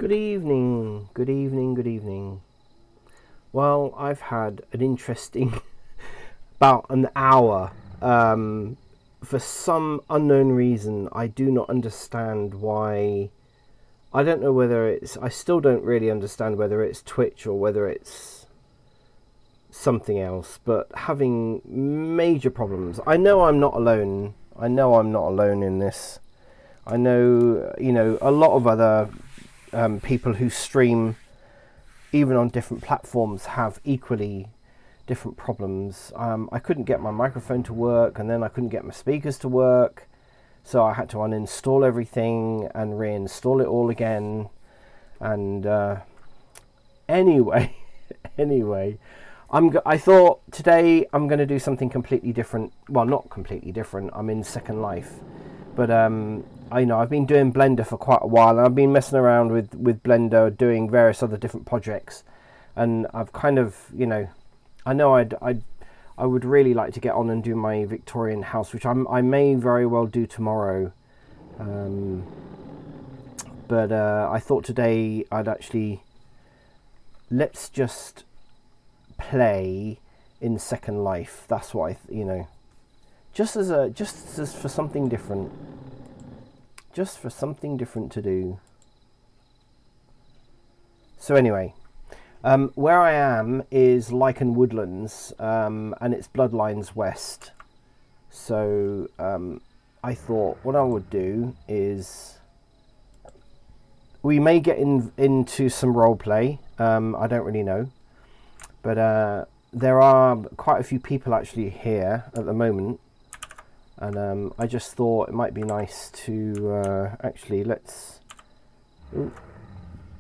Good evening, good evening, good evening. Well, I've had an interesting about an hour. For some unknown reason, I do not understand why. I don't know whether it's. I still don't really understand whether it's Twitch or whether it's something else, but having major problems. I know I'm not alone. I know I'm not alone in this. I know, a lot of other people who stream even on different platforms have equally different problems. I couldn't get my microphone to work, and then I couldn't get my speakers to work, so I had to uninstall everything and reinstall it all again. And anyway, anyway, I thought today I'm going to do something completely different. Well, not completely different. I'm in Second Life, but I've been doing Blender for quite a while, and I've been messing around with Blender, doing various other different projects, and I've kind of, I know I would really like to get on and do my Victorian house, which I may very well do tomorrow. But I thought today I'd actually let's just play in Second Life. That's what just as for something different. Just for something different to do. So anyway, where I am is Lichen Woodlands, and it's Bloodlines West. So I thought what I would do is we may get into some role play. I don't really know, but there are quite a few people actually here at the moment. And I just thought it might be nice to actually let's. Ooh,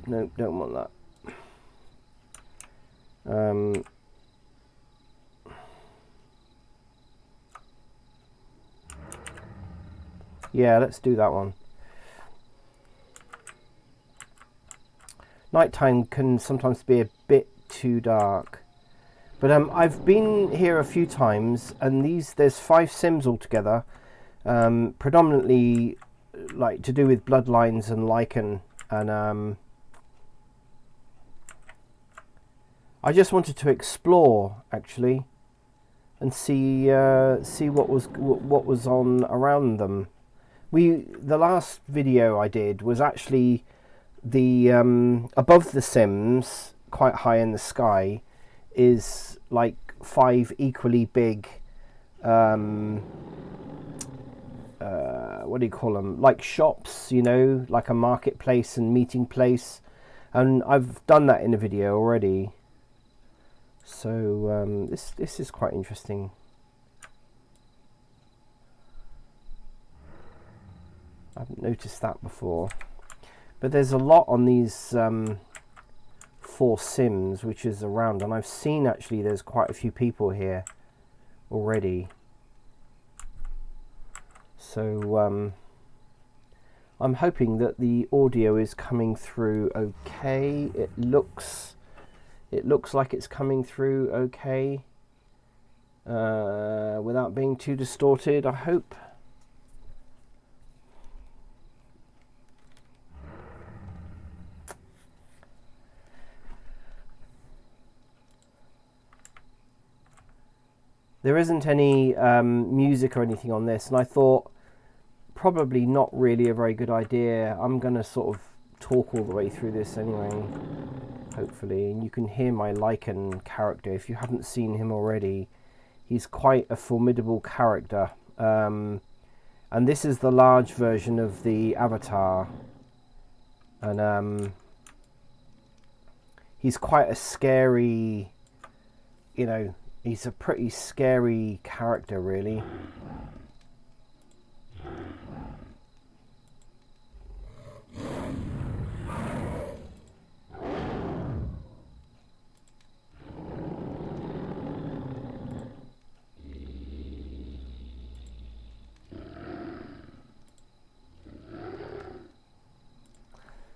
no, don't want that. Yeah, let's do that one. Nighttime can sometimes be a bit too dark. But I've been here a few times, and there's 5 sims altogether, predominantly like to do with Bloodlines and Lichen, and I just wanted to explore actually, and see what was on around them. The last video I did was actually the above the sims, quite high in the sky, is like 5 equally big what do you call them, like shops, like a marketplace and meeting place, and I've done that in a video already. So this is quite interesting. I haven't noticed that before, but there's a lot on these 4 sims which is around, and I've seen actually there's quite a few people here already. So I'm hoping that the audio is coming through okay. It looks like it's coming through okay, without being too distorted, I hope. There isn't any music or anything on this, and I thought probably not really a very good idea. I'm going to sort of talk all the way through this anyway, hopefully, and you can hear my Lichen character. If you haven't seen him already, he's quite a formidable character, and this is the large version of the avatar, and he's quite a scary, he's a pretty scary character, really.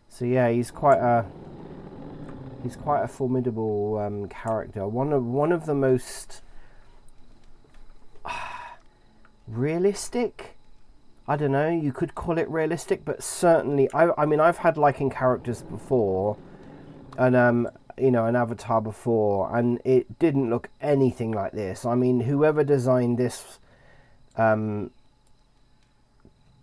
So yeah, he's quite a formidable character. One of the most realistic I don't know, you could call it realistic, but certainly, I mean, I've had Lycan characters before, and you know, an avatar before, and it didn't look anything like this. I mean, whoever designed this, you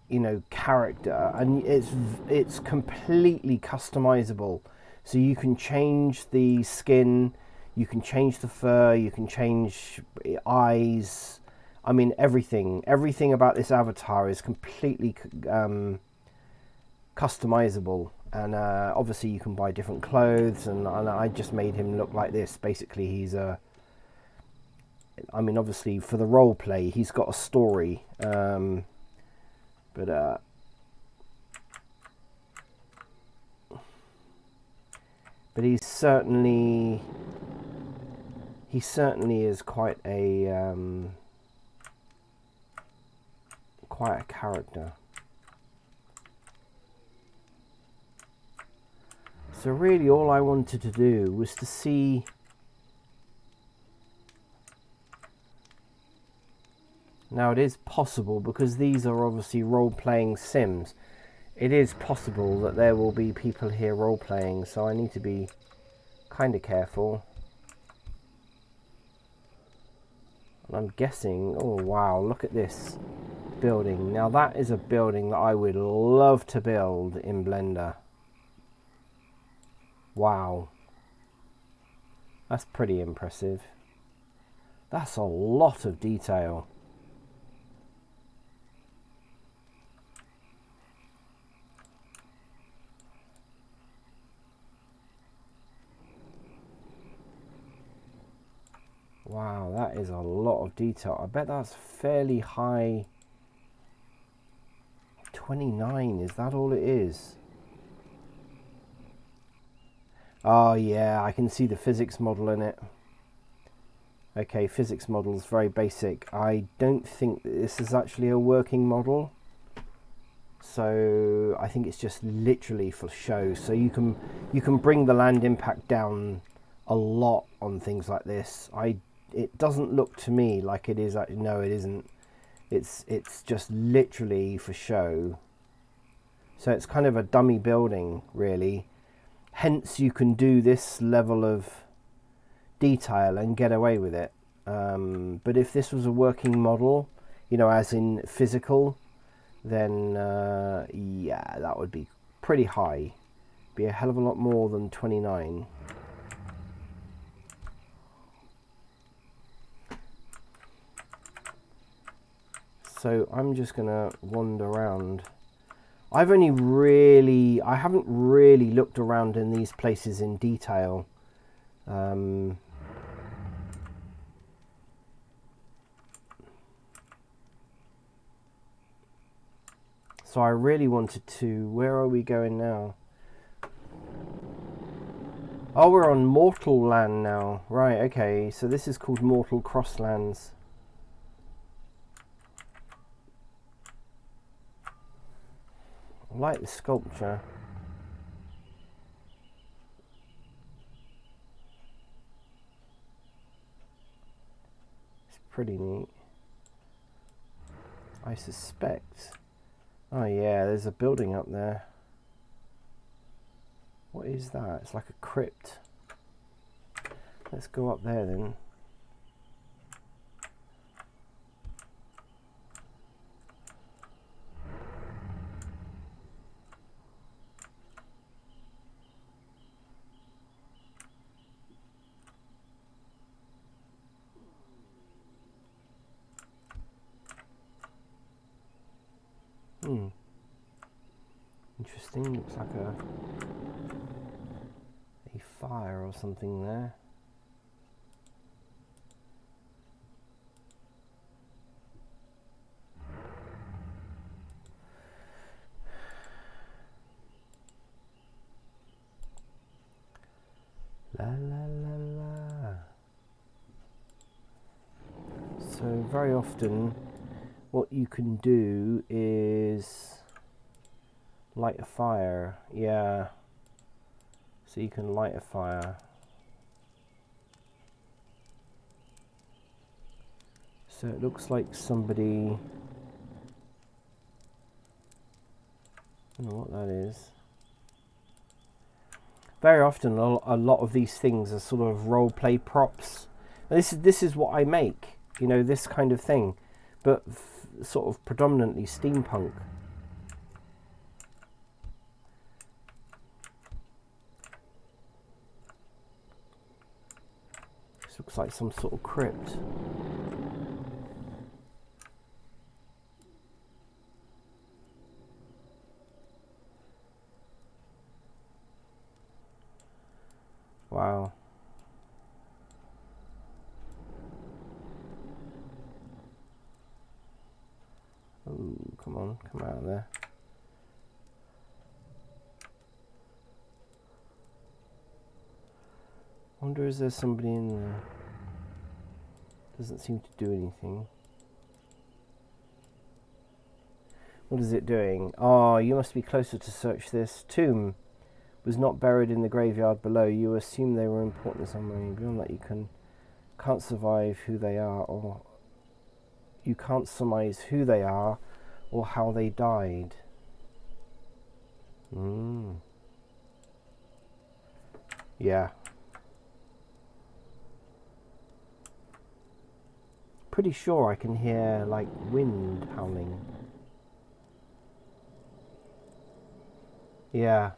know, character, and it's completely customizable. So you can change the skin, you can change the fur, you can change eyes. I mean, everything about this avatar is completely customizable, and obviously you can buy different clothes, and I just made him look like this. Basically, he's a I mean, obviously for the role play, he's got a story, but he's certainly is quite a character. So really all I wanted to do was to see now. It is possible, because these are obviously role-playing sims, it is possible that there will be people here role-playing, so I need to be kind of careful. And I'm guessing, oh wow, look at this building. Now that is a building that I would love to build in Blender. Wow, that's pretty impressive. That's a lot of detail. Wow, that is a lot of detail. I bet that's fairly high. 29, is that all it is? Oh yeah, I can see the physics model in it. Okay, physics model is very basic. I don't think that this is actually a working model. So I think it's just literally for show. So you can bring the land impact down a lot on things like this. It doesn't look to me like it is. No, it isn't. It's just literally for show. So it's kind of a dummy building, really. Hence, you can do this level of detail and get away with it. But if this was a working model, you know, as in physical, then yeah, that would be pretty high. Be a hell of a lot more than 29. So I'm just gonna wander around. I haven't really looked around in these places in detail. So I really wanted to. Where are we going now? Oh, we're on Mortal Land now. Right, okay. So this is called Mortal Crosslands. I like the sculpture. It's pretty neat. I suspect. Oh yeah, there's a building up there. What is that? It's like a crypt. Let's go up there then. Interesting. Looks like a fire or something there. La la la la. So very often what you can do is light a fire. Yeah. So you can light a fire. So it looks like somebody I don't know what that is. Very often, a lot of these things are sort of role play props. And this is what I make, you know, this kind of thing, but sort of predominantly steampunk. This looks like some sort of crypt. Wow. Ooh, come on, come out of there. I wonder, is there somebody in there? Doesn't seem to do anything. What is it doing? Oh, you must be closer to search this. Tomb was not buried in the graveyard below. You assume they were important somewhere. Beyond that, you can't survive who they are, or you can't surmise who they are or how they died. Yeah. Pretty sure I can hear like wind howling. Yeah.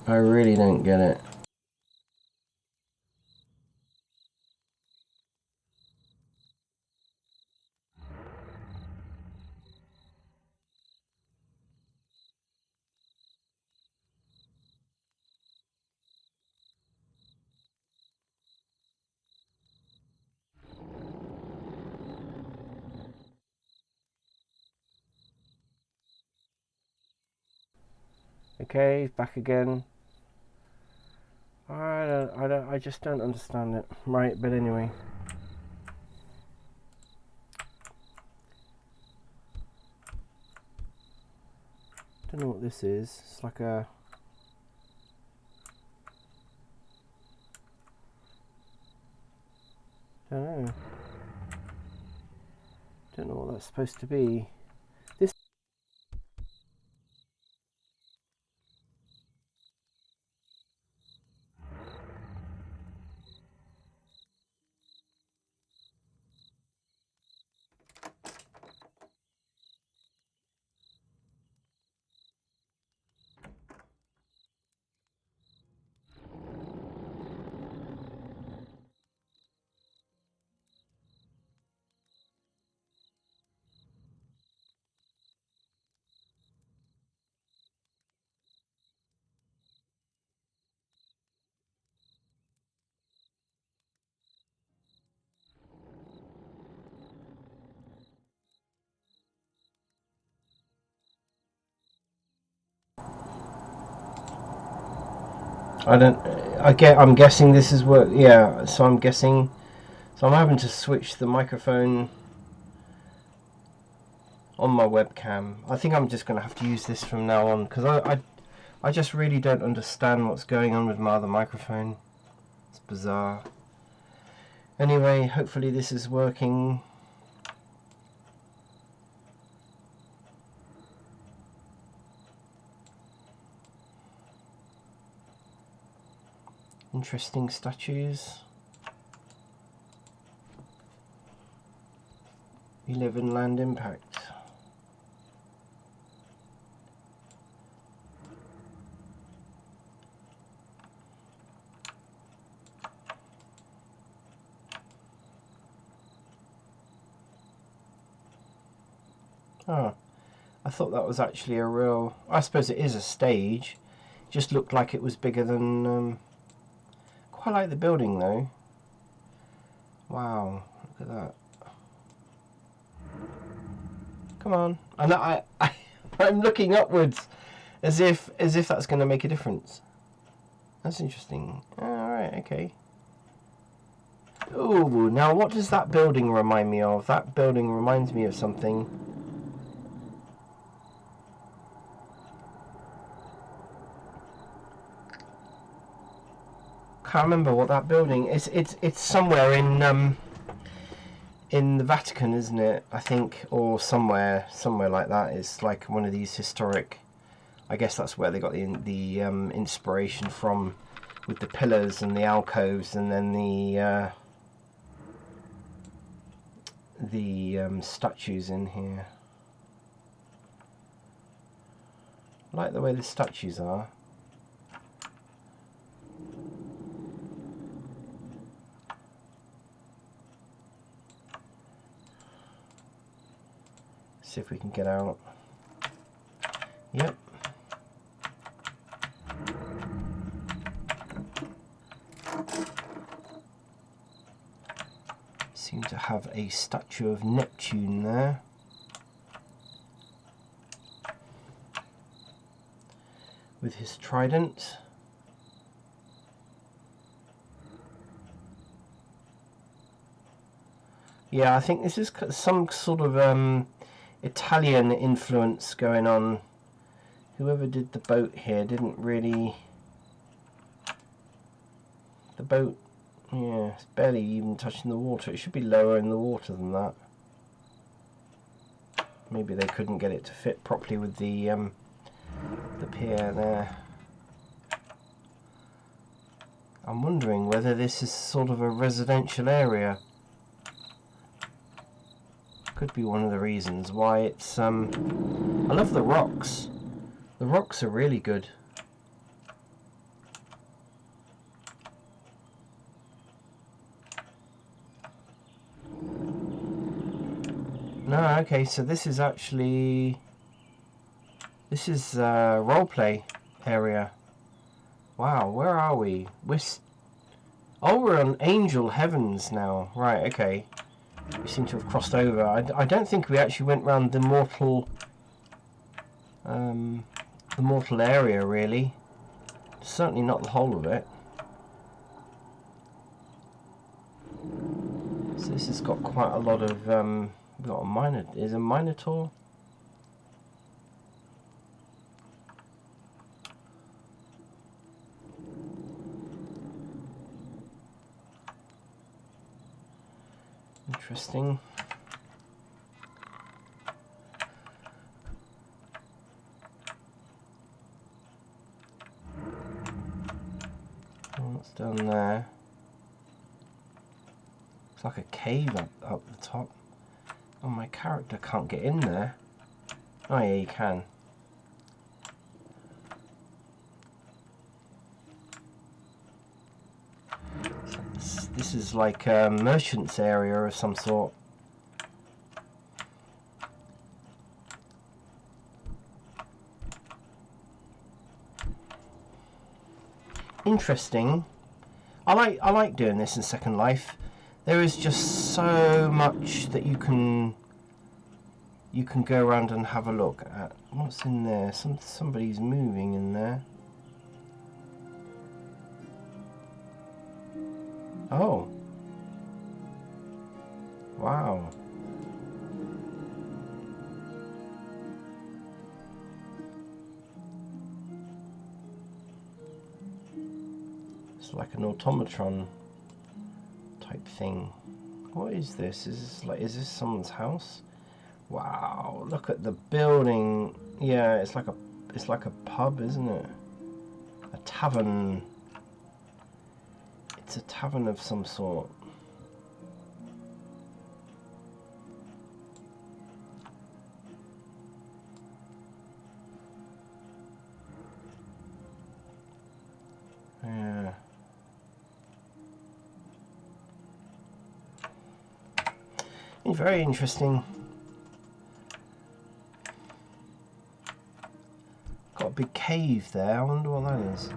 I really don't get it. Okay, back again. I just don't understand it. Right, but anyway. Don't know what this is. It's like a... Don't know. Don't know what that's supposed to be. This... I don't. I'm guessing this is what. Yeah. So I'm guessing. So I'm having to switch the microphone on my webcam. I think I'm just going to have to use this from now on because I just really don't understand what's going on with my other microphone. It's bizarre. Anyway, hopefully this is working. Interesting statues. We live in Land Impact. Oh, I thought that was actually a real... I suppose it is a stage. Just looked like it was bigger than... Quite like the building though. Wow, look at that. Come on. And I'm looking upwards as if that's going to make a difference. That's interesting. Alright, okay. Ooh, now what does that building remind me of? That building reminds me of something. Can't remember what that building is. It's somewhere in the Vatican, isn't it? I think, or somewhere like that. It's like one of these historic. I guess that's where they got the inspiration from, with the pillars and the alcoves, and then the statues in here. I like the way the statues are. See if we can get out. Yep. Seem to have a statue of Neptune there. With his trident. Yeah, I think this is some sort of Italian influence going on. Whoever did the boat here didn't really... The boat, yeah, it's barely even touching the water. It should be lower in the water than that. Maybe they couldn't get it to fit properly with the pier there. I'm wondering whether this is sort of a residential area. Could be one of the reasons why it's... I love the rocks. The rocks are really good. No, okay, so this is actually... This is roleplay area. Wow, where are we? Oh, we're on Angel Heavens now. Right, okay. We seem to have crossed over. I don't think we actually went round the mortal area, really. Certainly not the whole of it. So this has got quite a lot of... we've got a is a Minotaur? Interesting. What's down there? It's like a cave up the top. Oh, my character can't get in there. Oh yeah, you can. This is like a merchant's area of some sort. Interesting. I like doing this in Second Life. There is just so much that you can go around and have a look at. What's in there? Somebody's moving in there. like an automatron type thing. What is this? Is this someone's house? Wow, look at the building. Yeah, it's like a pub, isn't it? A tavern. It's a tavern of some sort. Yeah. It's very interesting. Got a big cave there. I wonder what that is.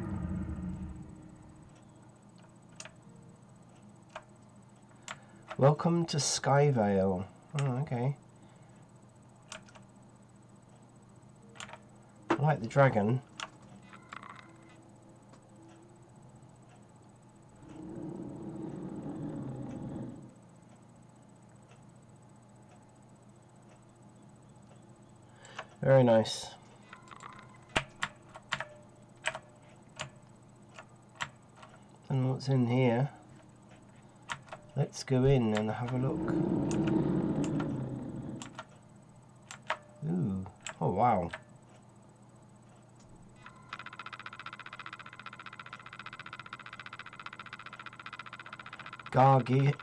Welcome to Skyvale. Oh, okay. I like the dragon. Very nice. And what's in here? Let's go in and have a look. Ooh. Oh, wow. Gargithian.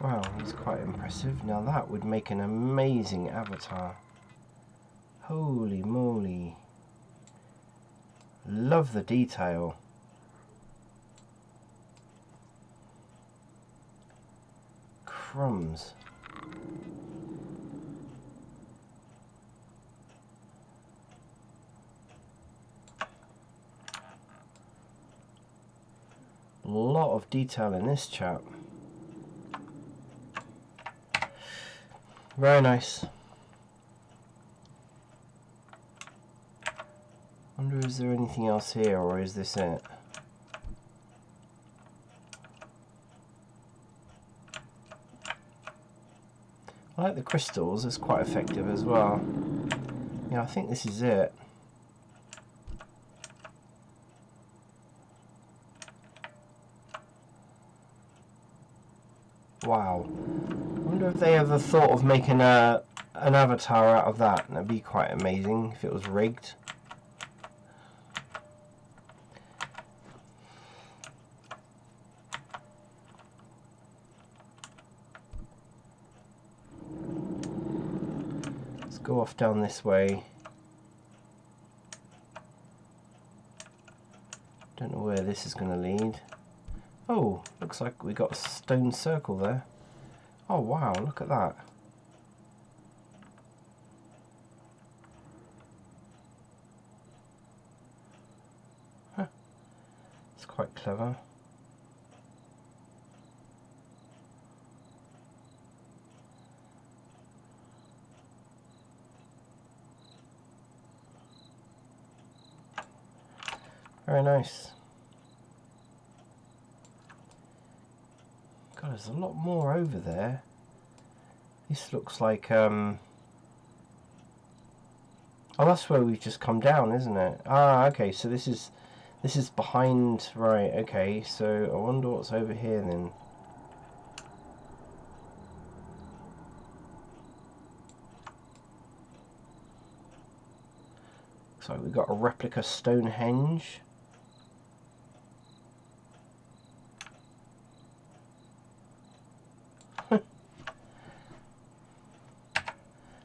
Wow, he's quite impressive. Now that would make an amazing avatar. Holy moly. Love the detail. Crumbs. A lot of detail in this chap. Very nice. Wonder, is there anything else here, or is this it? I like the crystals, it's quite effective as well. Yeah, I think this is it. Wow. I wonder if they ever thought of making an avatar out of that. That'd be quite amazing if it was rigged. Let's go off down this way. Don't know where this is going to lead. Oh, looks like we got a stone circle there. Oh wow, look at that. Huh. It's quite clever. Very nice. God, there's a lot more over there. This looks like, oh, that's where we've just come down, isn't it? Ah, okay, so this is behind, right, okay, so I wonder what's over here then. Looks like we've got a replica Stonehenge.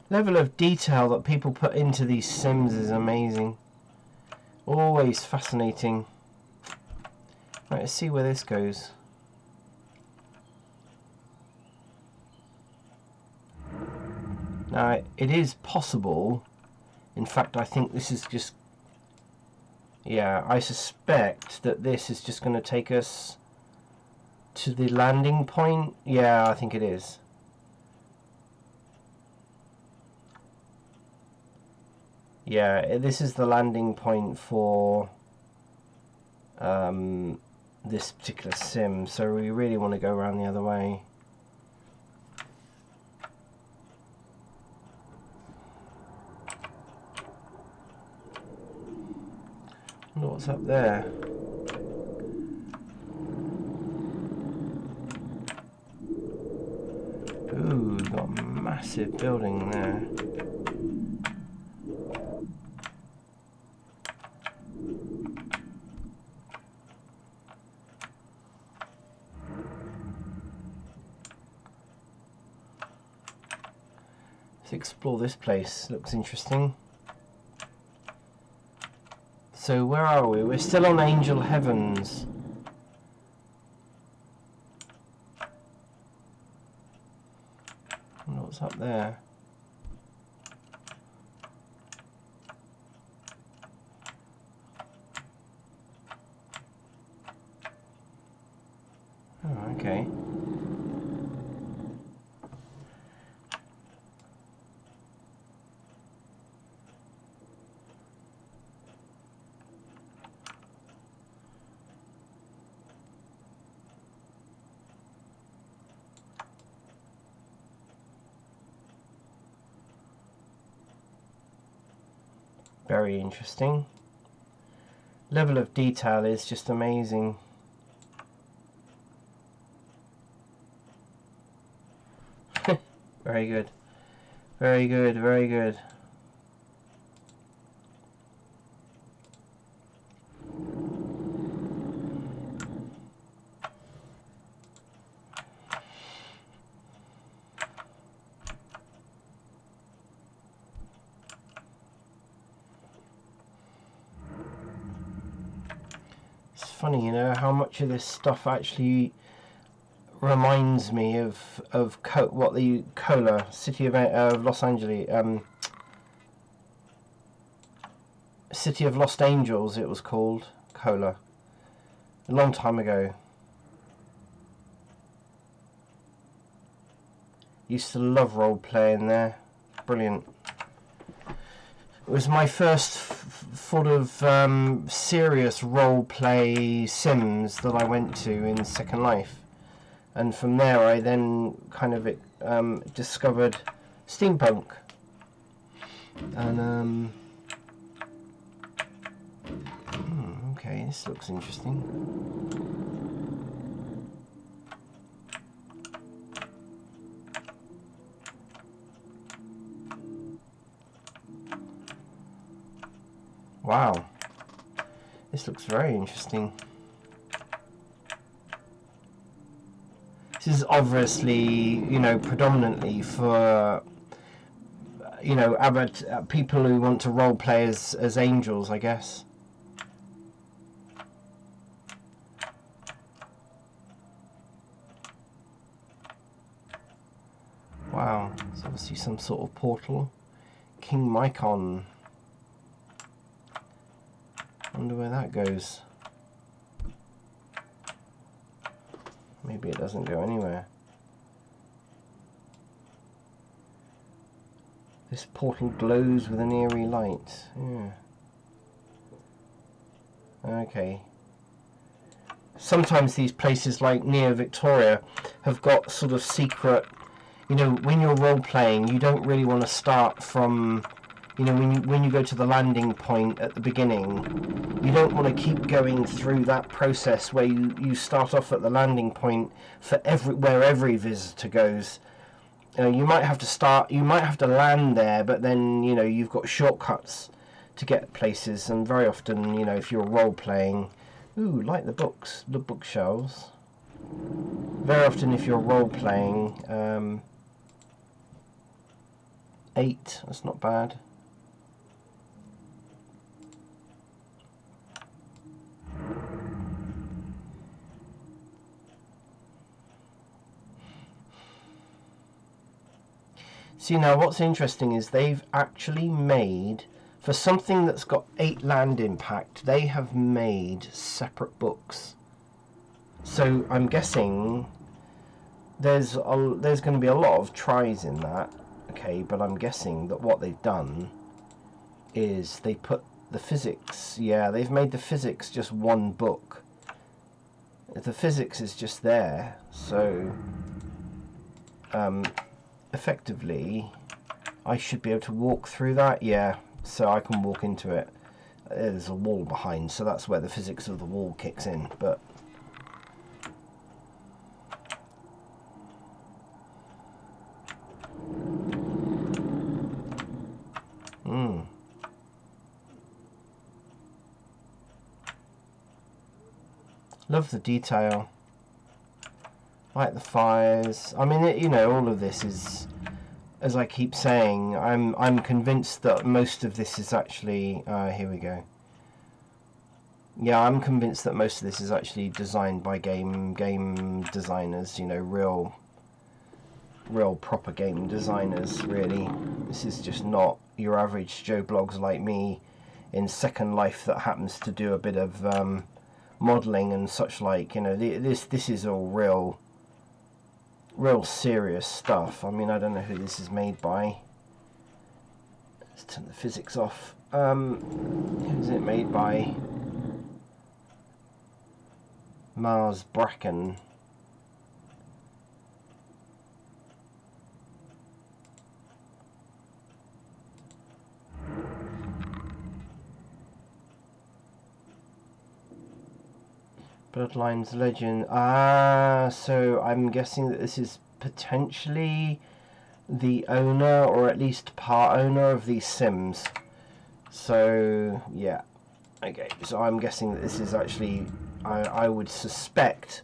Level of detail that people put into these Sims is amazing. Always fascinating. Right, let's see where this goes. Now, it is possible. In fact, I think this is just... Yeah, I suspect that this is just going to take us to the landing point. Yeah, I think it is. Yeah, this is the landing point for this particular sim, so we really want to go around the other way. What's up there? Ooh, we've got a massive building there. Let's explore this place. Looks interesting. So where are we? We're still on Angel Heavens. What's up there? Oh, okay. Very interesting. Level of detail is just amazing. Very good. Very good, very good. It's funny, you know, how much of this stuff actually reminds me of what the Cola City of Los Angeles, City of Lost Angels, it was called Cola, a long time ago. Used to love role playing there. Brilliant. It was my first sort of serious role play Sims that I went to in Second Life. And from there I then kind of discovered steampunk. And okay, this looks interesting. Wow, this looks very interesting. This is obviously, you know, predominantly for, you know, people who want to role play as angels, I guess. Wow, it's obviously some sort of portal. King Mycon. Wonder where that goes. Maybe it doesn't go anywhere. This portal glows with an eerie light. Yeah. Okay. Sometimes these places like near Victoria have got sort of secret, you know, when you're role playing, you don't really want to start from, you know, when you go to the landing point at the beginning, you don't want to keep going through that process where you start off at the landing point for where every visitor goes. You might have to land there, but then, you know, you've got shortcuts to get places, and very often, you know, if you're role playing, like the bookshelves. Very often, if you're role playing, 8, that's not bad. See, now what's interesting is they've actually made, for something that's got 8 land impact, they have made separate books. So I'm guessing there's going to be a lot of tries in that, okay, but I'm guessing that what they've done is they put the physics, they've made the physics just one book. The physics is just there, so effectively I should be able to walk through that, so I can walk into it. there's a wall behind, so that's where the physics of the wall kicks in. But love the detail, like the fires. I mean, you know, all of this is, as I keep saying, I'm convinced that most of this is actually here we go. Yeah, I'm convinced that most of this is actually designed by game designers, you know, real proper game designers, really. This is just not your average Joe Bloggs like me in Second Life that happens to do a bit of modelling and such like. You know, this is all real serious stuff. I mean, I don't know who this is made by. Let's turn the physics off. Who's it made by? Mars Bracken. Bloodlines Legend. So I'm guessing that this is potentially the owner, or at least part owner, of these Sims. So yeah, okay. So I'm guessing that this is actually, I would suspect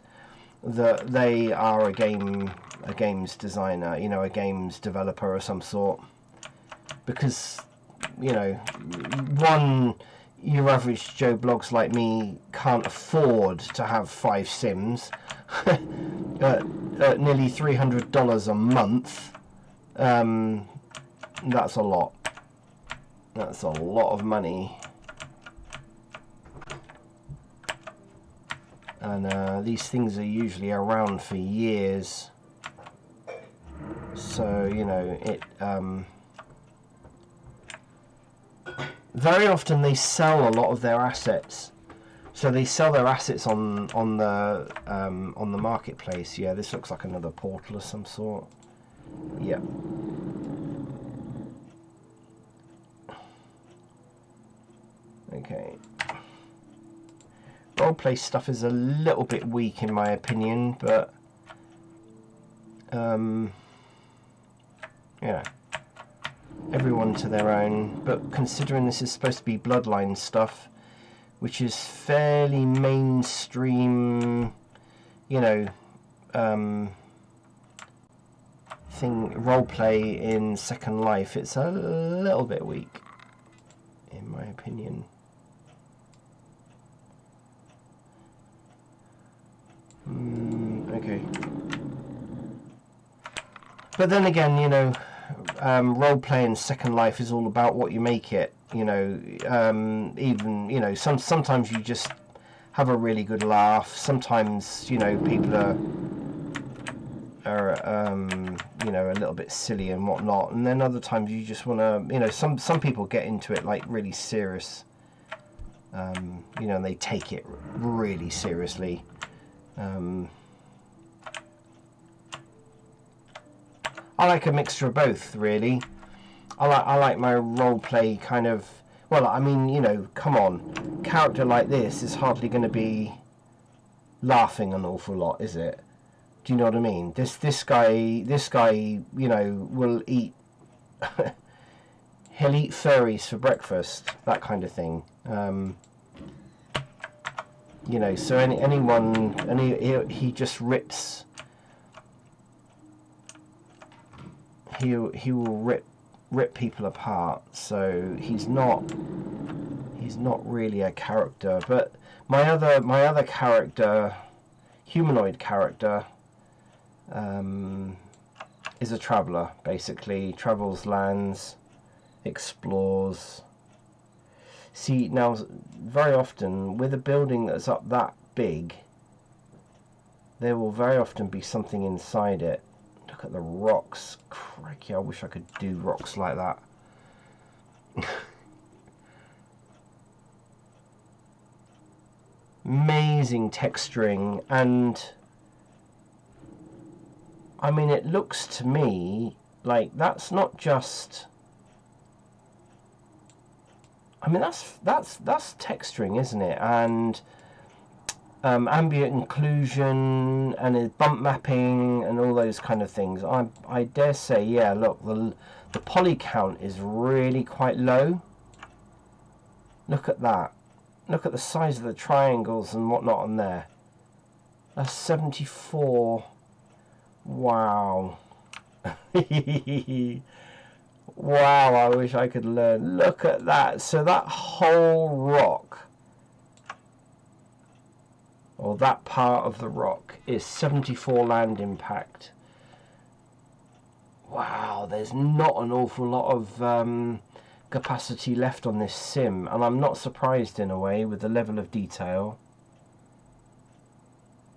that they are a games designer, you know, a games developer of some sort, because, you know, one, your average Joe Bloggs like me can't afford to have 5 Sims at nearly $300 a month. That's a lot. That's a lot of money. And these things are usually around for years. So, you know, it very often they sell a lot of their assets. So they sell their assets on the marketplace. Yeah, this looks like another portal of some sort. Yeah. Okay. Roleplay stuff is a little bit weak in my opinion, but yeah. Everyone to their own, but considering this is supposed to be Bloodline stuff, which is fairly mainstream, you know, roleplay in Second Life, it's a little bit weak, in my opinion. Okay. But then again, you know, role-play in Second Life is all about what you make it. You know, even, you know, sometimes you just have a really good laugh. Sometimes, you know, people are you know, a little bit silly and whatnot, and then other times you just want to, you know, some people get into it like really serious, you know, and they take it really seriously. I like a mixture of both, really. I like my role play kind of, well, I mean, you know, come on, character like this is hardly going to be laughing an awful lot, is it? Do you know what I mean? This guy, you know, will eat he'll eat furries for breakfast, that kind of thing. You know, so anyone, and he just rips. He will rip people apart. So he's not really a character. But my other character, humanoid character, is a traveller. Basically, travels lands, explores. See, now, very often, with a building that's up that big, there will very often be something inside it. Look at the rocks. Crikey, I wish I could do rocks like that. Amazing texturing, and I mean, it looks to me like that's not just I mean, that's texturing, isn't it? And ambient occlusion and bump mapping and all those kind of things. I dare say, yeah, look, the poly count is really quite low. Look at that. Look at the size of the triangles and whatnot on there. That's 74. Wow. Wow, I wish I could learn. Look at that. So that whole rock, or that part of the rock, is 74 land impact. Wow, there's not an awful lot of capacity left on this sim, and I'm not surprised in a way with the level of detail.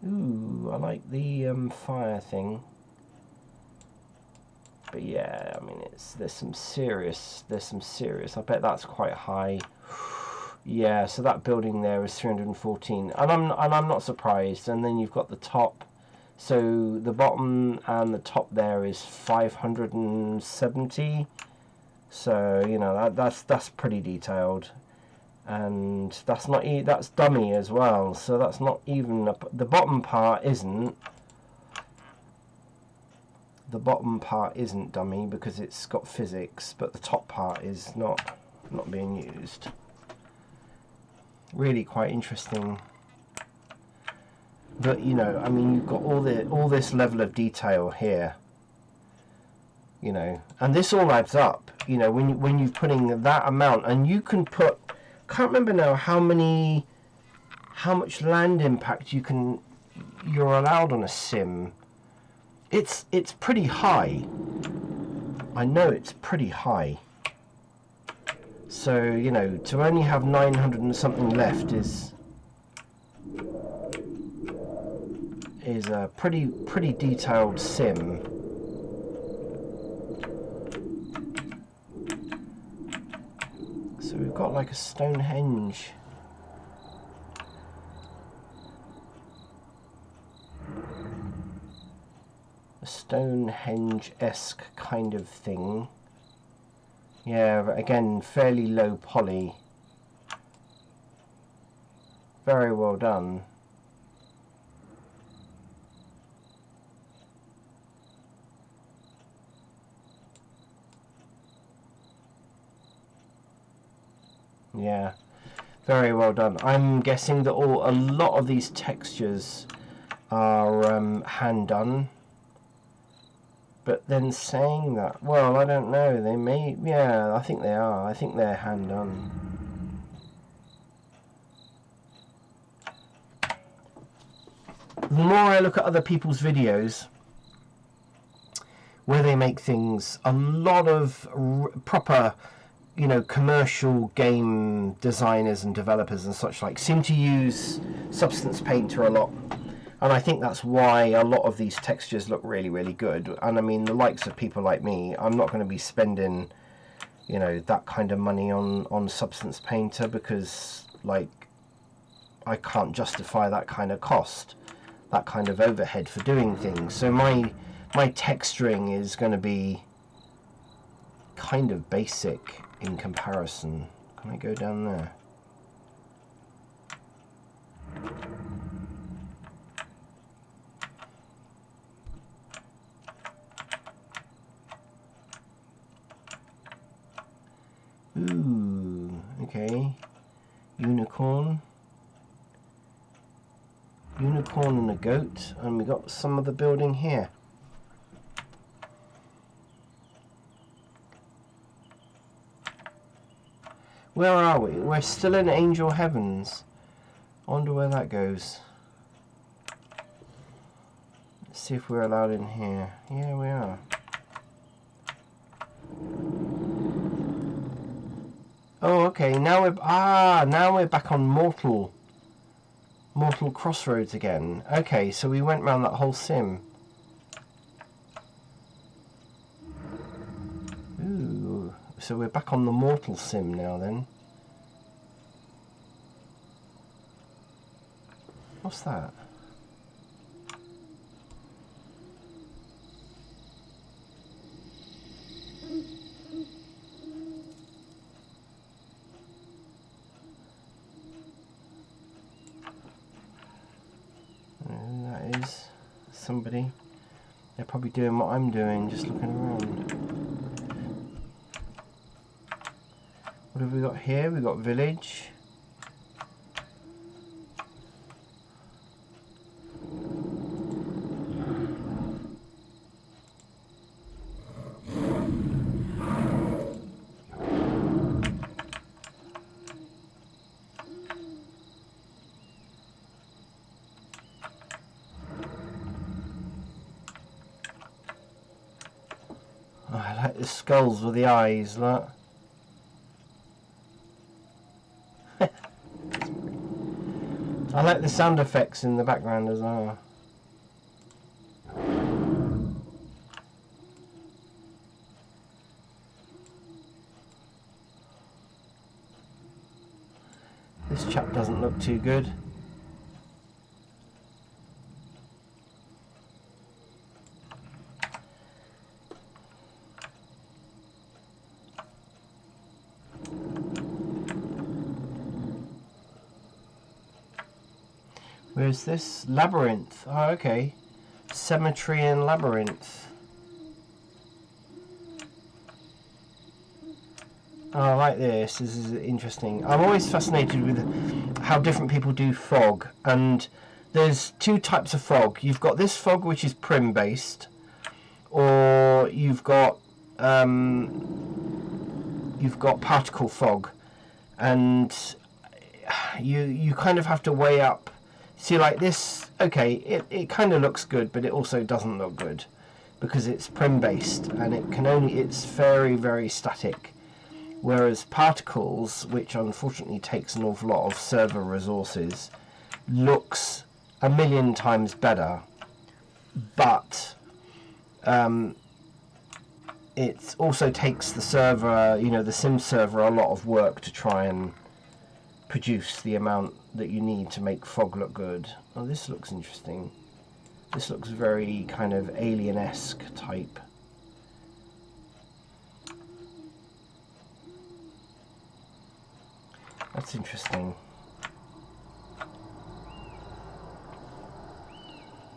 Ooh, I like the fire thing. But yeah, I mean, there's some serious. I bet that's quite high. Yeah, so that building there is 314, and I'm not surprised. And then you've got the top. So the bottom and the top there is 570. So you know that's pretty detailed, and that's dummy as well. So that's not even the bottom part isn't. The bottom part isn't dummy because it's got physics, but the top part is not being used. Really quite interesting. But you know, I mean, you've got all this level of detail here. You know, and this all adds up. You know, when you're putting that amount, and you can put, can't remember now how much land impact you're allowed on a sim. It's pretty high. I know it's pretty high. So, you know, to only have 900 and something left is a pretty detailed sim. So we've got like a Stonehenge. A Stonehenge-esque kind of thing. Yeah, again, fairly low poly. Very well done. Yeah, very well done. I'm guessing that a lot of these textures are hand done. But then saying that, well, I don't know. They may, yeah, I think they are. I think they're hand done. The more I look at other people's videos where they make things, a lot of proper, you know, commercial game designers and developers and such like seem to use Substance Painter a lot. And I think that's why a lot of these textures look really, really good. And I mean, the likes of people like me, I'm not going to be spending, you know, that kind of money on Substance Painter because, like, I can't justify that kind of cost, that kind of overhead for doing things. So my texturing is going to be kind of basic in comparison. Can I go down there? Ooh, okay. Unicorn and a goat, and we got some of the building here. Where are we? We're still in Angel Heavens. I wonder where that goes. Let's see if we're allowed in here. Yeah, we are. Oh, okay. Now we're back on Mortal Crossroads again. Okay, so we went round that whole sim. Ooh, so we're back on the Mortal sim now then. What's that? somebody. They're probably doing what I'm doing, just looking around. What have we got here? We've got village. Oh, I like the skulls with the eyes, look. I like the sound effects in the background as well. This chap doesn't look too good. Where's this? Labyrinth. Oh, okay. Cemetery and labyrinth. Oh, I like this. This is interesting. I'm always fascinated with how different people do fog. And there's two types of fog. You've got this fog, which is prim based, or you've got particle fog, and you kind of have to weigh up. See, like this, okay, it kind of looks good, but it also doesn't look good because it's prim based and it's very, very static. Whereas particles, which unfortunately takes an awful lot of server resources, looks a million times better, but it also takes the server, the sim server, a lot of work to try and produce the amount that you need to make fog look good. Oh, this looks interesting. This looks very kind of alien-esque type. That's interesting.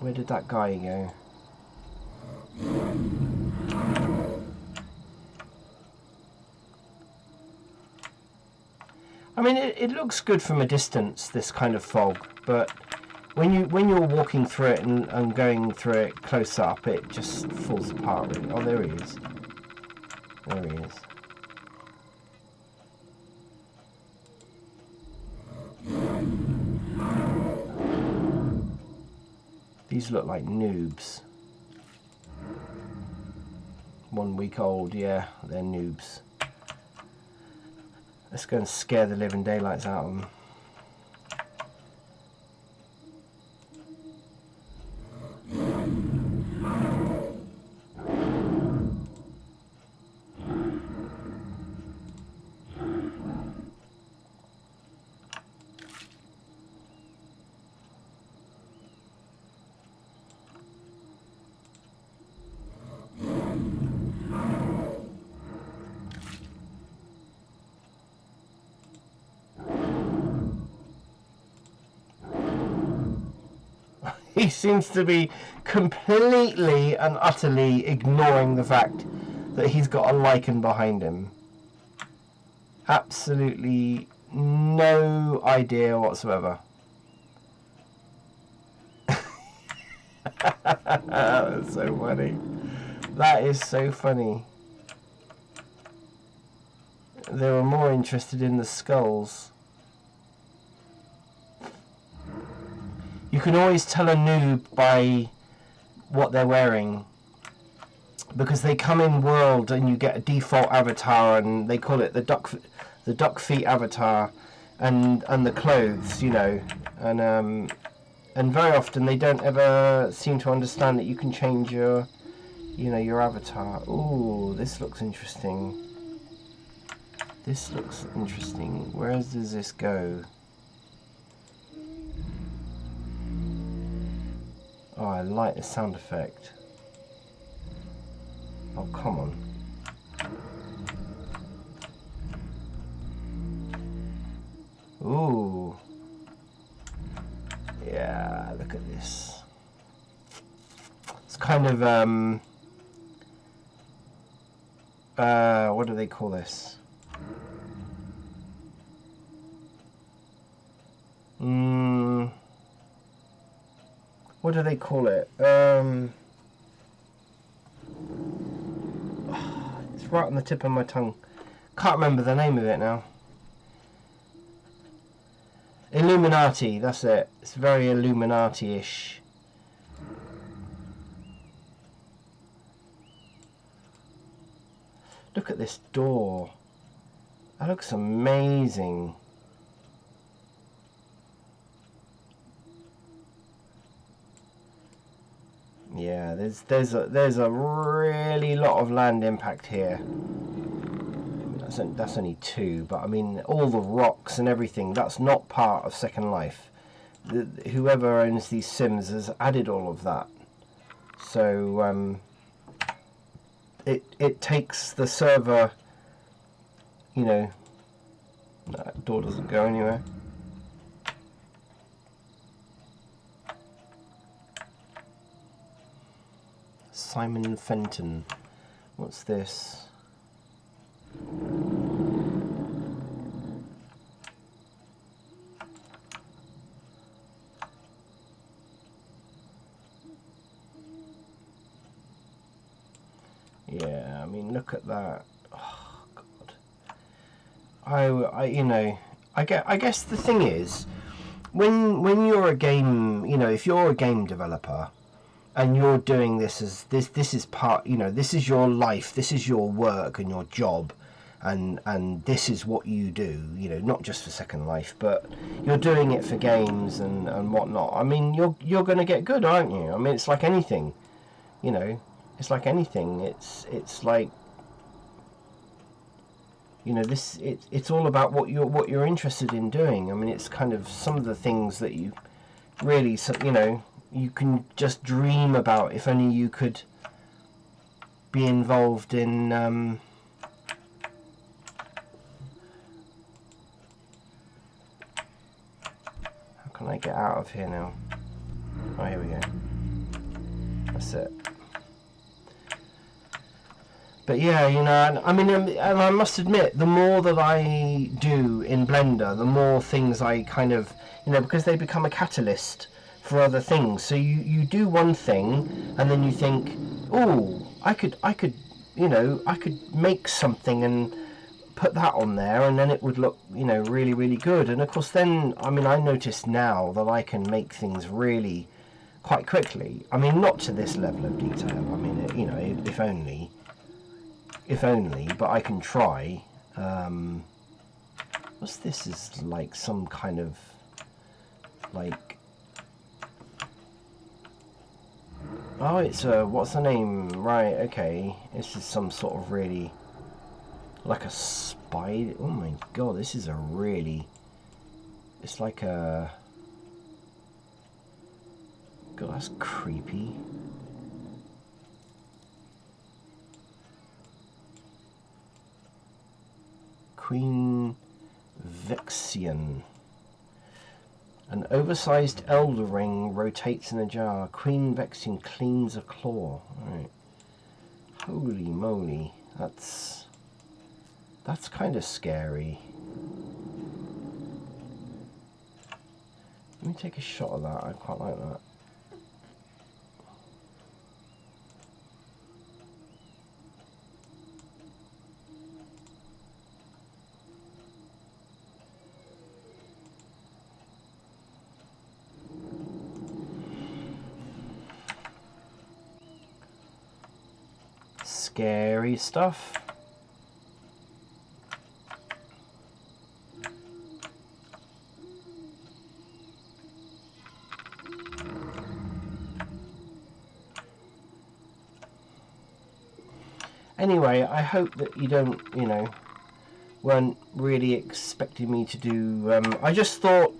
Where did that guy go? I mean, it looks good from a distance, this kind of fog, but when you're walking through it and going through it close up, it just falls apart, really. Oh, there he is. There he is. These look like noobs. 1 week old, yeah, they're noobs. Let's go and scare the living daylights out of them. He seems to be completely and utterly ignoring the fact that he's got a lichen behind him. Absolutely no idea whatsoever. That's so funny. That is so funny. They were more interested in the skulls. You can always tell a noob by what they're wearing, because they come in world and you get a default avatar, and they call it the duck feet avatar, and the clothes, and very often they don't ever seem to understand that you can change your avatar. Ooh, this looks interesting. This looks interesting. Where does this go? Oh, I like the sound effect. Oh, come on. Ooh. Yeah, look at this. kind of what do they call this? What do they call it? It's right on the tip of my tongue. Can't remember the name of it now. Illuminati, that's it. It's very Illuminati-ish. Look at this door. That looks amazing. Yeah, there's a really lot of land impact here. That's only 2, but I mean all the rocks and everything, that's not part of Second Life. Whoever owns these Sims has added all of that. So it takes the server, you know. That door doesn't go anywhere. Simon Fenton. What's this? Yeah, I mean, look at that. Oh God. I you know, I guess the thing is, when you're a game, you know, if you're a game developer and you're doing this as this is part, you know, this is your life, this is your work and your job, and this is what you do, you know, not just for Second Life, but you're doing it for games and whatnot. I mean, you're going to get good, aren't you? I mean, it's like anything, you know, it's like anything. It's like, you know, it's all about what you're interested in doing. I mean, it's kind of some of the things that you really, you know, you can just dream about. If only you could be involved in how can I get out of here now? Oh, here we go. That's it. But yeah, you know, I mean, and I must admit, the more that I do in Blender, the more things I kind of, you know, because they become a catalyst for other things. So you do one thing, and then you think, oh, I could, you know, I could make something and put that on there, and then it would look, you know, really, really good. And of course, then, I mean, I notice now that I can make things really quite quickly. I mean, not to this level of detail. I mean, you know, if only, but I can try. What's this? Is like some kind of like, oh, it's what's the name? Right, okay, this is some sort of really like a spider. Oh my god, this is a really, it's like a, god, that's creepy. Queen Vexian. An oversized elder ring rotates in a jar. Queen Vexian cleans a claw. Right. Holy moly. That's kind of scary. Let me take a shot of that. I quite like that. Scary stuff. Anyway, I hope that you don't, you know, weren't really expecting me to do. I just thought,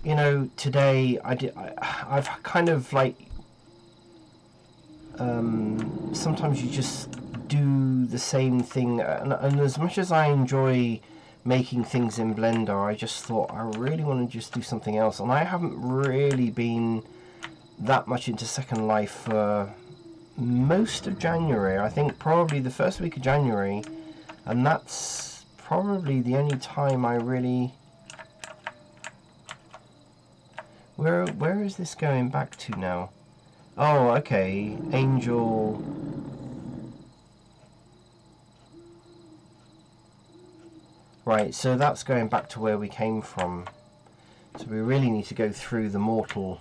you know, today I've kind of like. Sometimes you just do the same thing, and as much as I enjoy making things in Blender, I just thought I really want to just do something else, and I haven't really been that much into Second Life for most of January. I think probably the first week of January, and that's probably the only time I really... Where is this going back to now? Oh, okay, Angel... Right, so that's going back to where we came from. So we really need to go through the mortal.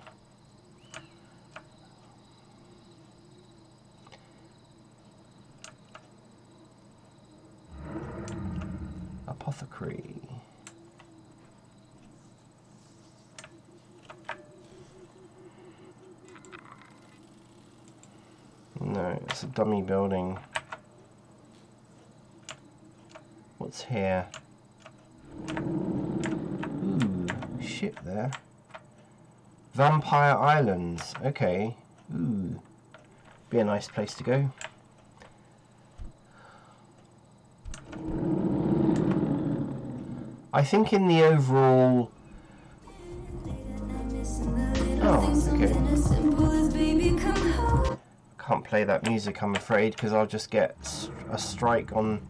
Apothecary. No, it's a dummy building. What's here? Ooh, ship there. Vampire Islands. Okay. Ooh. Be a nice place to go. I think in the overall... Oh, okay. Can't play that music, I'm afraid, because I'll just get a strike on...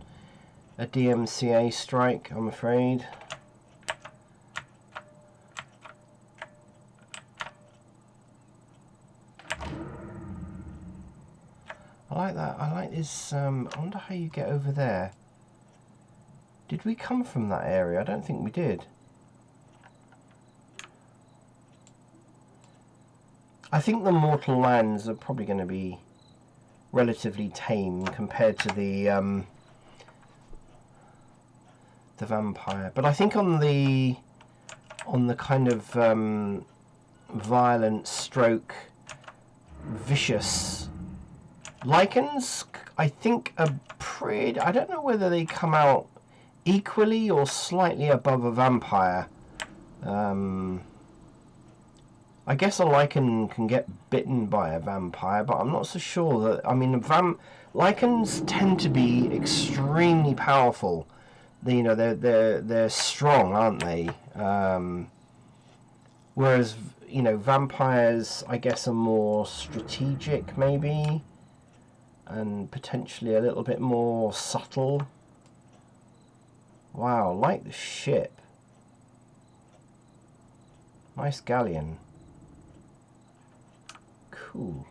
a DMCA strike, I'm afraid. I like that. I like this. I wonder how you get over there. Did we come from that area? I don't think we did. I think the mortal lands are probably going to be relatively tame compared to the vampire. But I think on the kind of violent stroke vicious Lycans, I think, are pretty... I don't know whether they come out equally or slightly above a vampire. I guess a Lycan can get bitten by a vampire, but I'm not so sure that... I mean, Lycans tend to be extremely powerful. You know, they're strong, aren't they? Whereas, you know, vampires, I guess, are more strategic, maybe, and potentially a little bit more subtle. Wow, like the ship. Nice galleon. Cool.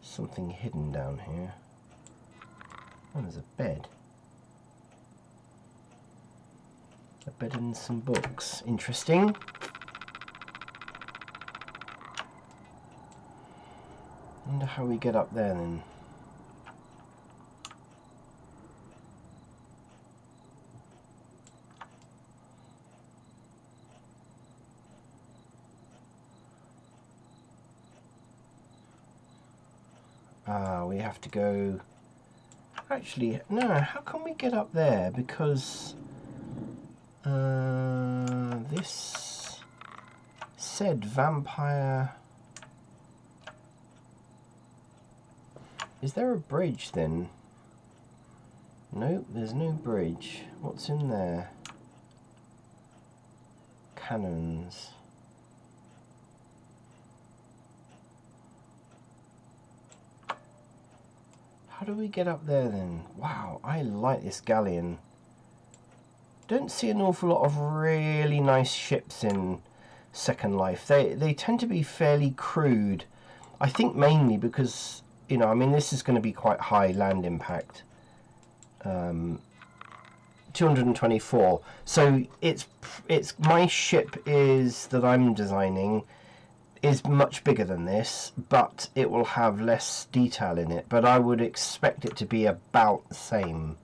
Something hidden down here. Oh, there's a bed. A bed and some books. Interesting. Wonder how we get up there then. We have to go... Actually, no, how can we get up there? Because this said vampire... Is there a bridge then? Nope, there's no bridge. What's in there? Cannons. How do we get up there then? Wow, I like this galleon. Don't see an awful lot of really nice ships in Second Life. They tend to be fairly crude. I think mainly because, you know, I mean, this is going to be quite high land impact. 224. So it's my ship is that I'm designing is much bigger than this, but it will have less detail in it. But I would expect it to be about the same.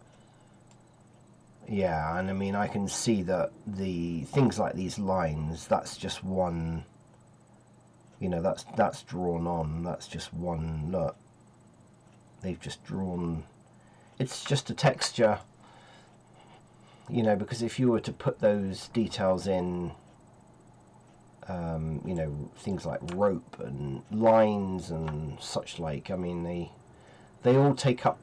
Yeah, and I mean, I can see that the things like these lines, that's just one, you know, that's drawn on. That's just one, look. They've just drawn, it's just a texture, you know, because if you were to put those details in, you know, things like rope and lines and such like, I mean, they all take up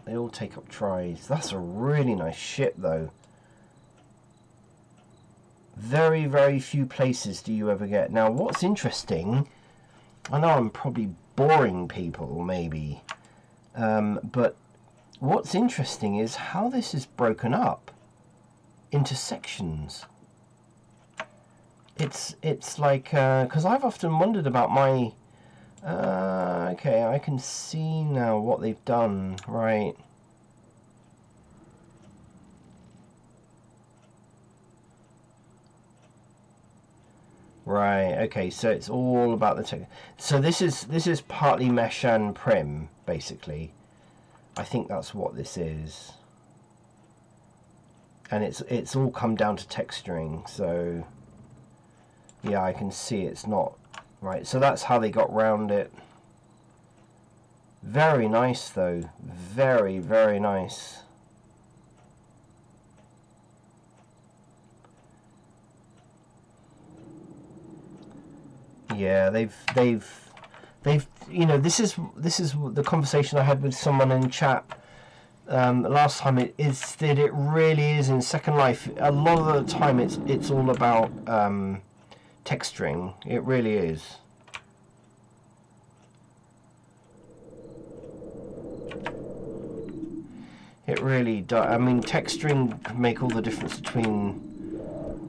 They all take up tries. That's a really nice ship, though. Very, very few places do you ever get. Now, what's interesting, I know I'm probably boring people, maybe, but what's interesting is how this is broken up into sections. It's like, because I've often wondered about my, okay, I can see now what they've done, right. Right, okay, so it's all about the tech. So this is partly mesh and prim, basically. I think that's what this is. And it's all come down to texturing, so yeah, I can see it's not right. So that's how they got round it. Very nice though. Very, very nice. Yeah, they've you know, this is the conversation I had with someone in chat last time. It is that it really is in Second Life. A lot of the time, it's all about texturing. It really is. It really does. I mean, texturing can make all the difference between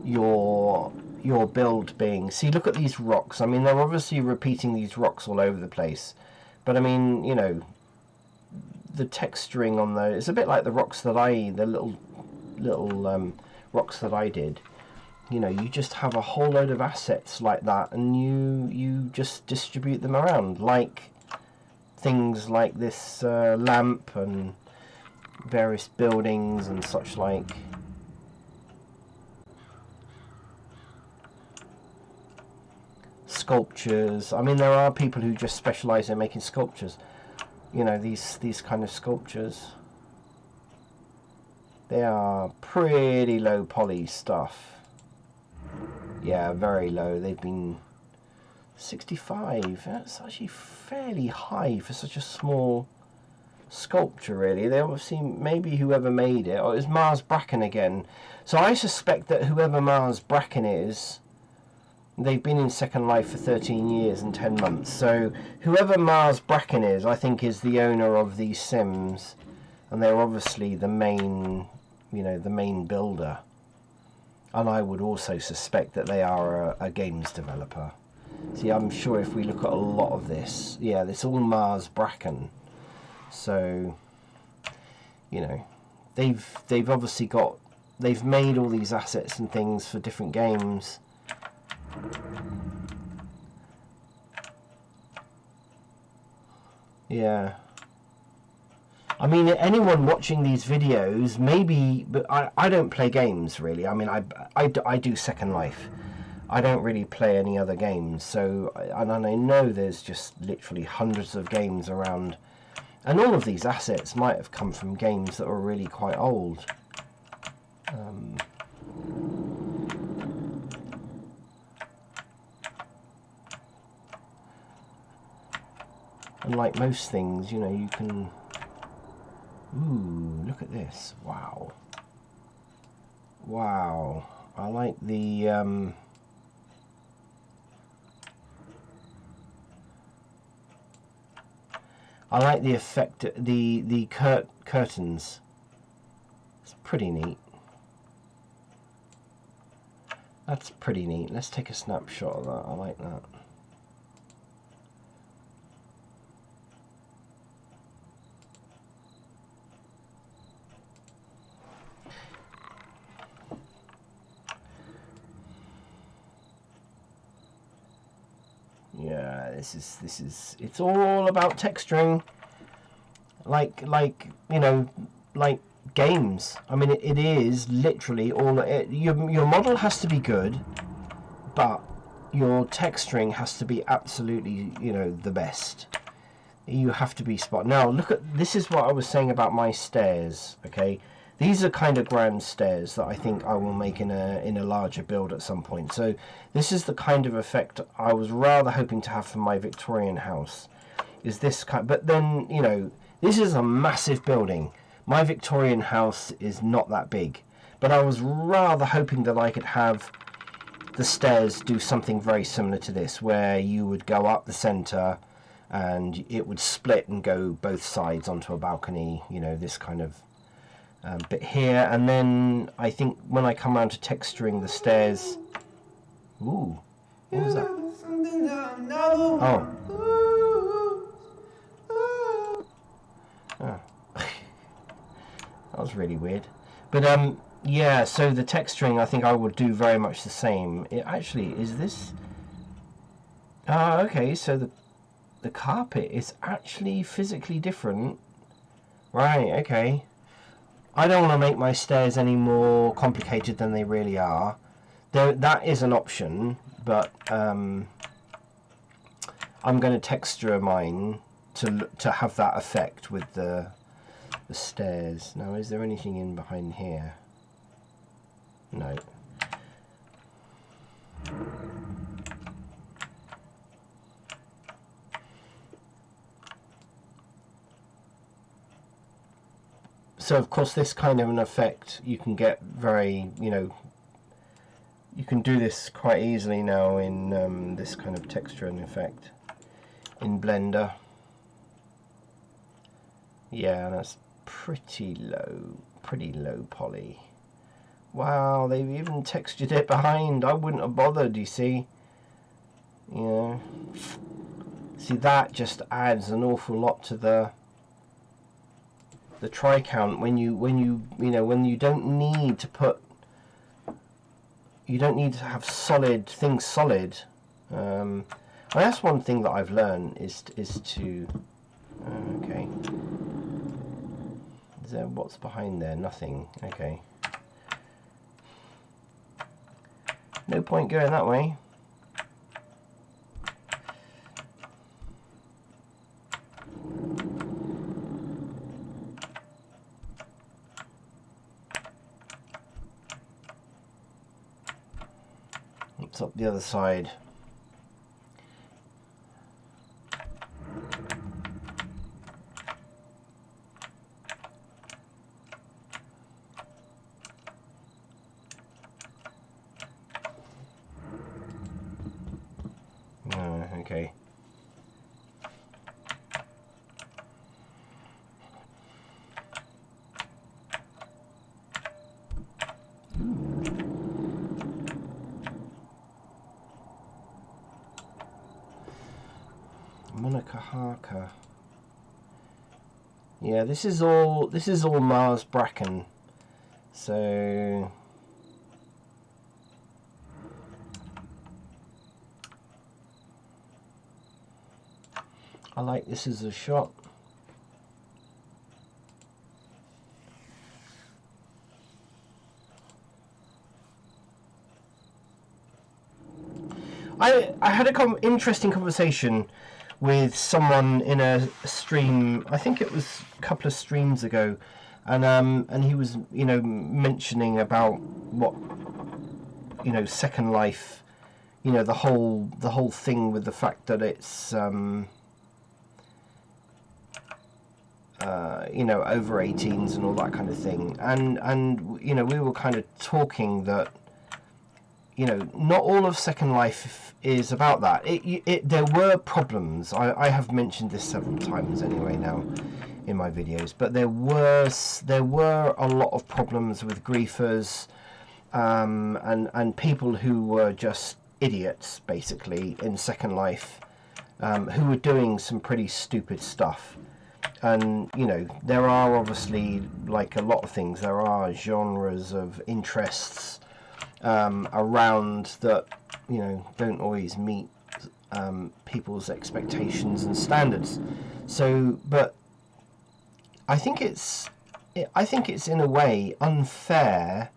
your build being. See, look at these rocks. I mean, they're obviously repeating these rocks all over the place, but I mean, you know, the texturing on those, it's a bit like the rocks that the little rocks that I did. You know, you just have a whole load of assets like that, and you just distribute them around, like things like this lamp and various buildings and such like. Sculptures. I mean, there are people who just specialize in making sculptures. You know, these kind of sculptures. They are pretty low poly stuff. Yeah, very low. They've been 65. That's actually fairly high for such a small sculpture, really. They obviously, maybe whoever made it, or it was Mars Bracken again. So I suspect that whoever Mars Bracken is, they've been in Second Life for 13 years and 10 months. So whoever Mars Bracken is, I think, is the owner of these Sims, and they're obviously the main, you know, the main builder. And I would also suspect that they are a games developer. See, I'm sure if we look at a lot of this, yeah, it's all Mars Bracken. So, you know, they've obviously they've made all these assets and things for different games. Yeah. I mean, anyone watching these videos, maybe, but I don't play games, really. I mean, I do Second Life. I don't really play any other games. So, and I know there's just literally hundreds of games around. And all of these assets might have come from games that were really quite old. And like most things, you know, you can... Ooh, look at this. Wow. Wow. I like the... I like the effect, the curtains. It's pretty neat. That's pretty neat. Let's take a snapshot of that. I like that. Yeah, this is it's all about texturing, like you know, like games. I mean, it is literally all. Your model has to be good, but your texturing has to be absolutely, you know, the best. You have to be spot. Now look at this. Is what I was saying about my stairs. Okay, these are kind of grand stairs that I think I will make in a larger build at some point. So this is the kind of effect I was rather hoping to have for my Victorian house. Is this kind? But then, you know, This is a massive building. My Victorian house is not that big, but I was rather hoping that I could have the stairs do something very similar to this, where you would go up the centre and it would split and go both sides onto a balcony, you know, this kind of bit here. And then I think when I come around to texturing the stairs... Ooh, what was that? Oh. Oh. That was really weird. But yeah, so the texturing, I think I would do very much the same. It actually, is this... okay, so the carpet is actually physically different. Right, okay. I don't want to make my stairs any more complicated than they really are. That is an option, but I'm going to texture mine to have that effect with the stairs. Now, is there anything in behind here? No. So of course this kind of an effect you can get very, you know, you can do this quite easily now in this kind of texture and effect in Blender. Yeah, that's pretty low poly. Wow, they've even textured it behind. I wouldn't have bothered, you see. Yeah. See, that just adds an awful lot to the try count when you don't need to put, you don't need to have solid things solid. And that's one thing that I've learned is to okay. Is there, what's behind there? Nothing. Okay. No point going that way. It's up the other side. Okay. Monica Harker. Yeah, this is all Mars Bracken. So I like this as a shot. I had a interesting conversation with someone in a stream. I think it was a couple of streams ago, and he was, you know, mentioning about what, you know, Second Life, you know, the whole thing with the fact that it's you know, over 18s and all that kind of thing, and you know, we were kind of talking that, you know, not all of Second Life is about that. There were problems. I have mentioned this several times anyway now in my videos, but there were a lot of problems with griefers and people who were just idiots basically in Second Life, who were doing some pretty stupid stuff. And you know, there are obviously, like a lot of things, there are genres of interests around that, you know, don't always meet people's expectations and standards. So, but I think it's in a way unfair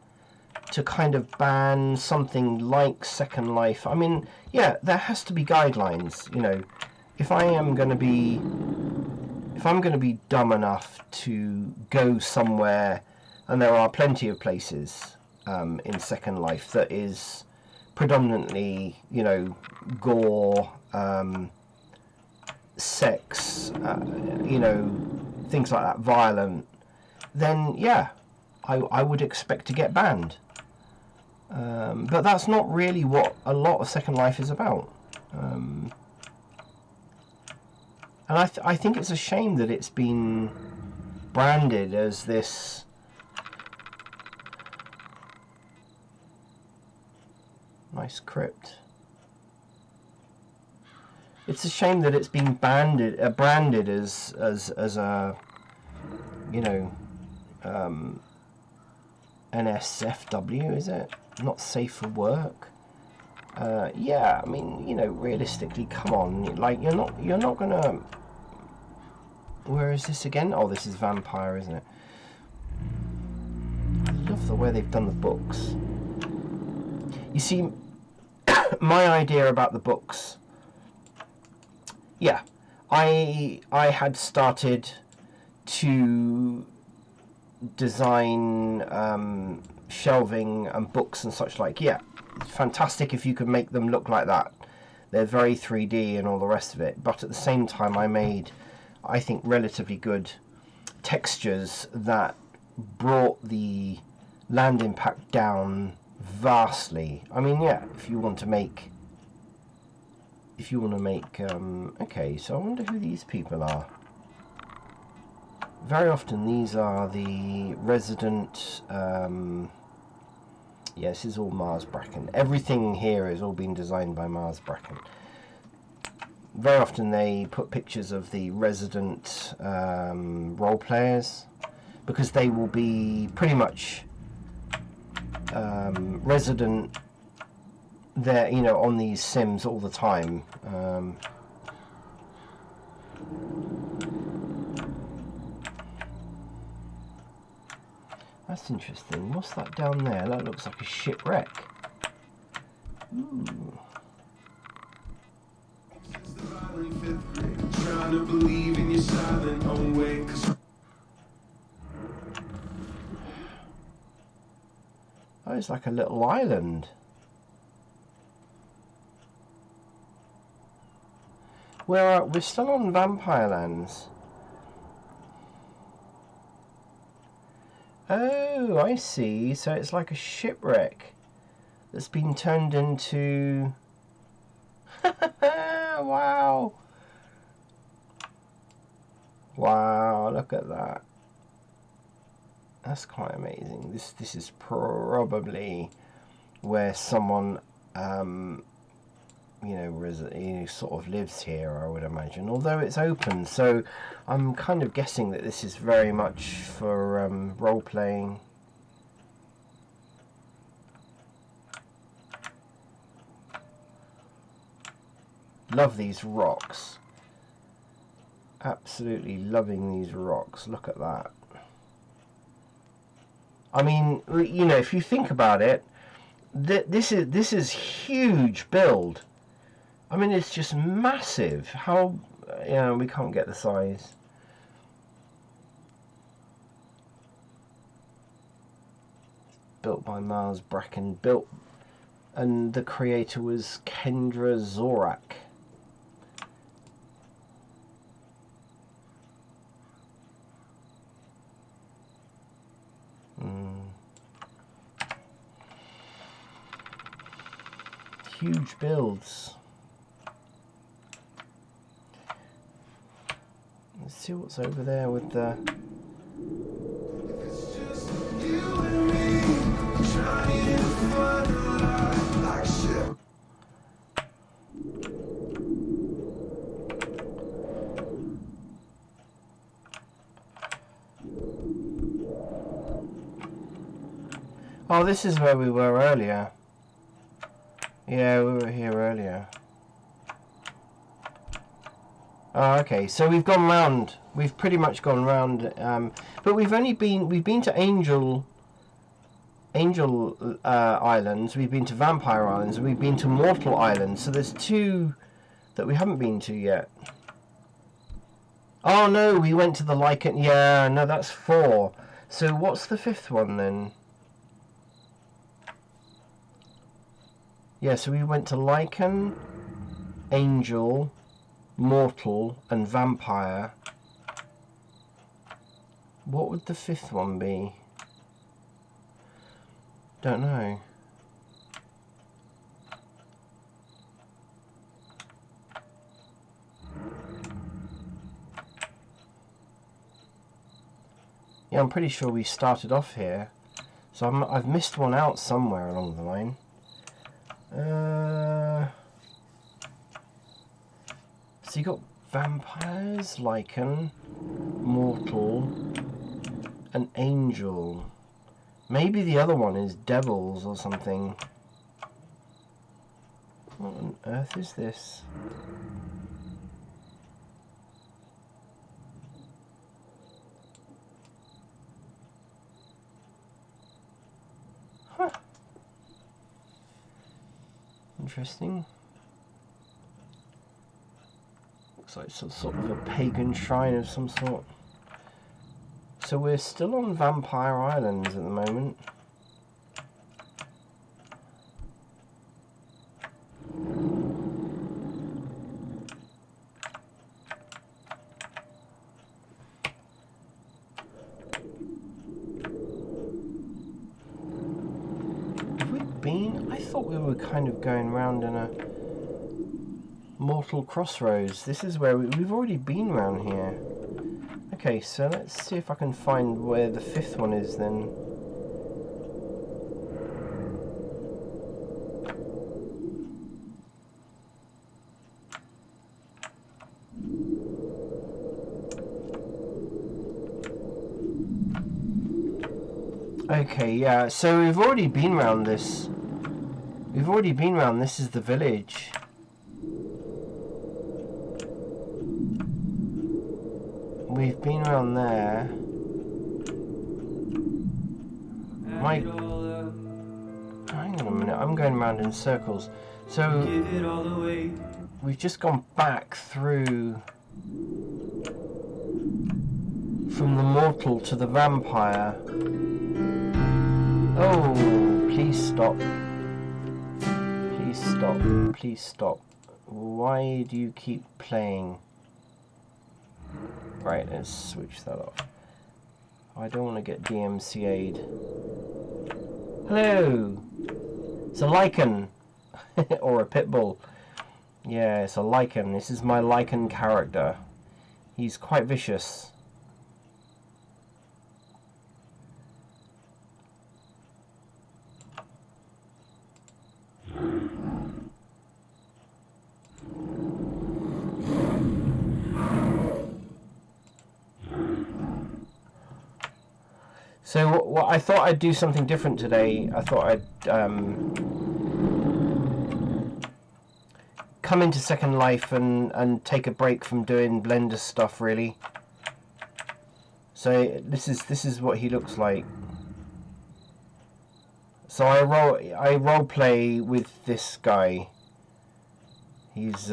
to kind of ban something like Second Life. I mean, yeah, there has to be guidelines. You know, if I'm going to be dumb enough to go somewhere, and there are plenty of places in Second Life that is predominantly, you know, gore, sex, you know, things like that violent, then yeah, I would expect to get banned. But that's not really what a lot of Second Life is about. And I think it's a shame that it's been branded as this nice crypt. It's a shame that it's been branded as a, you know, NSFW, is it? Not safe for work. Yeah, I mean, you know, realistically, come on, like you're not gonna. Where is this again? Oh, this is Vampire, isn't it? I love the way they've done the books. You see, my idea about the books. Yeah, I had started to design shelving and books and such like. Yeah, fantastic if you could make them look like that. They're very 3D and all the rest of it. But at the same time, I made, I think, relatively good textures that brought the land impact down vastly. I mean, yeah, if you want to make, okay, so I wonder who these people are. Very often these are the resident, yes, this is all Mars Bracken. Everything here is all been designed by Mars Bracken. Very often they put pictures of the resident role players, because they will be pretty much resident there, you know, on these sims all the time. That's interesting. What's that down there? That looks like a shipwreck. Ooh. Trying to believe in your silent own way. Oh, it's like a little island. We're still on Vampire Lands. Oh, I see. So it's like a shipwreck that's been turned into... Wow. Wow, look at that. That's quite amazing. This is probably where someone, you know, sort of lives here, I would imagine. Although it's open, so I'm kind of guessing that this is very much for role-playing. Love these rocks. Absolutely loving these rocks. Look at that. I mean, you know, if you think about it, this is huge build. I mean, it's just massive. How, you know, we can't get the size. Built by Mars Bracken. Built, and the creator was Kendra Zorak. Huge builds. Let's see what's over there with the... It's just you and me, trying to find a life like shit. Oh, this is where we were earlier. Yeah, we were here earlier. Oh, okay. So we've gone round. We've pretty much gone round. But we've been to Angel Islands. We've been to Vampire Islands, and we've been to Mortal Islands. So there's 2 that we haven't been to yet. Oh no, we went to the Lycan. Yeah, no, that's 4. So what's the 5th one then? Yeah, so we went to Lycan, Angel, Mortal, and Vampire. What would the fifth one be? Don't know. Yeah, I'm pretty sure we started off here. So I've missed one out somewhere along the line. So you got vampires, Lycan, mortal, an angel. Maybe the other one is devils or something. What on earth is this? Huh. Interesting. Looks like some sort of a pagan shrine of some sort. So we're still on Vampire Islands at the moment. Have we been? I thought we were kind of going round in a mortal crossroads. This is where we've already been round here. Okay, so let's see if I can find where the fifth one is then. Okay, yeah, so we've already been round this. We've already been round, this is the village. We've been around there. Hang on a minute, I'm going around in circles. So we've just gone back through from the mortal to the vampire. Oh, please stop. Please stop. Please stop. Why do you keep playing? Right, let's switch that off. I don't want to get DMCA'd. Hello! It's a Lycan! Or a Pitbull. Yeah, it's a Lycan. This is my Lycan character. He's quite vicious. So what I thought I'd do something different today. I thought I'd come into Second Life and take a break from doing Blender stuff, really. So this is what he looks like. So I role play with this guy. He's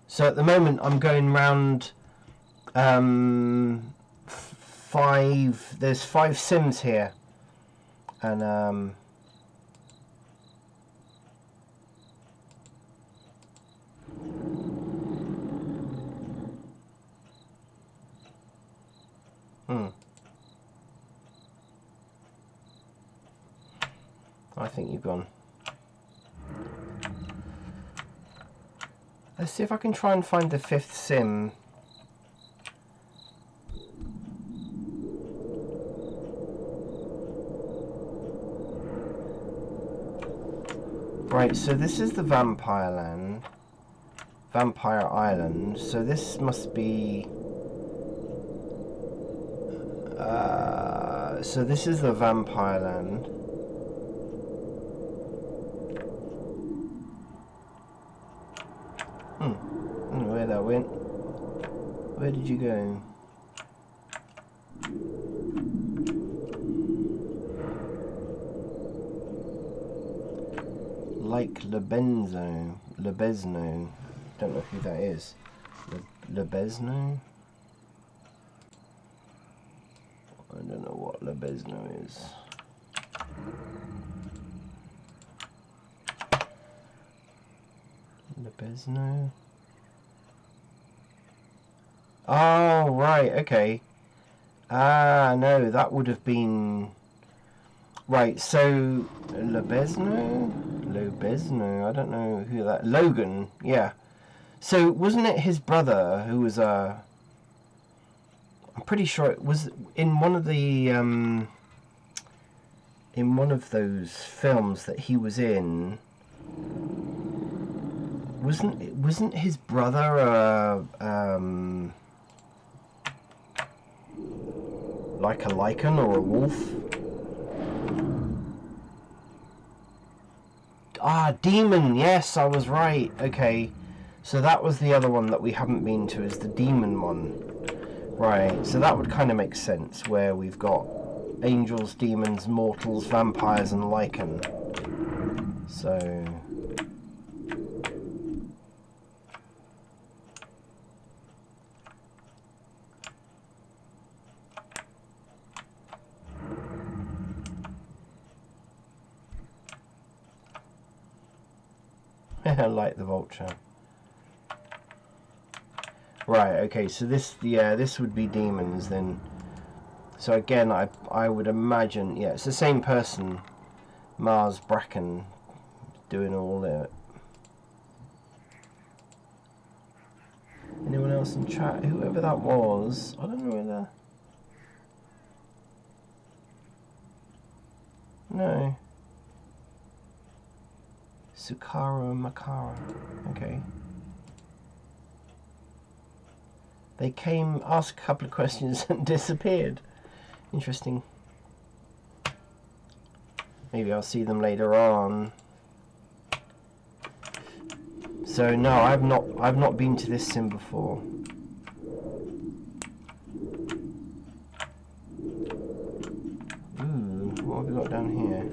so at the moment I'm going round there's 5 sims here, and I think you've gone. Let's see if I can try and find the 5th sim. Right, so this is the Vampire Island. So this must be. So this is the Vampire Land. I don't know where that went. Where did you go? Like Lebezno. Don't know who that is. Lebezno? Lobezno is. Lobezno. Oh, right, okay. Ah, no, that would have been... Right, so... Lobezno, I don't know who that... Logan, yeah. So, wasn't it his brother who was I'm pretty sure it was in one of the... in one of those films that he was in... Wasn't his brother like a lichen or a wolf? Ah, demon, yes, I was right. Okay, so that was the other one that we haven't been to, is the demon one. Right, so that would kind of make sense, where we've got angels, demons, mortals, vampires and lichen. So... like the vulture. Right, okay, so this, yeah, this would be demons then. So again, I would imagine, yeah, it's the same person, Mars Bracken, doing all it. Anyone else in chat? Whoever that was, I don't know whether... No. Sukara Makara. Okay. They came, asked a couple of questions and disappeared. Interesting. Maybe I'll see them later on. So no, I've not been to this sim before. Ooh, what have we got down here?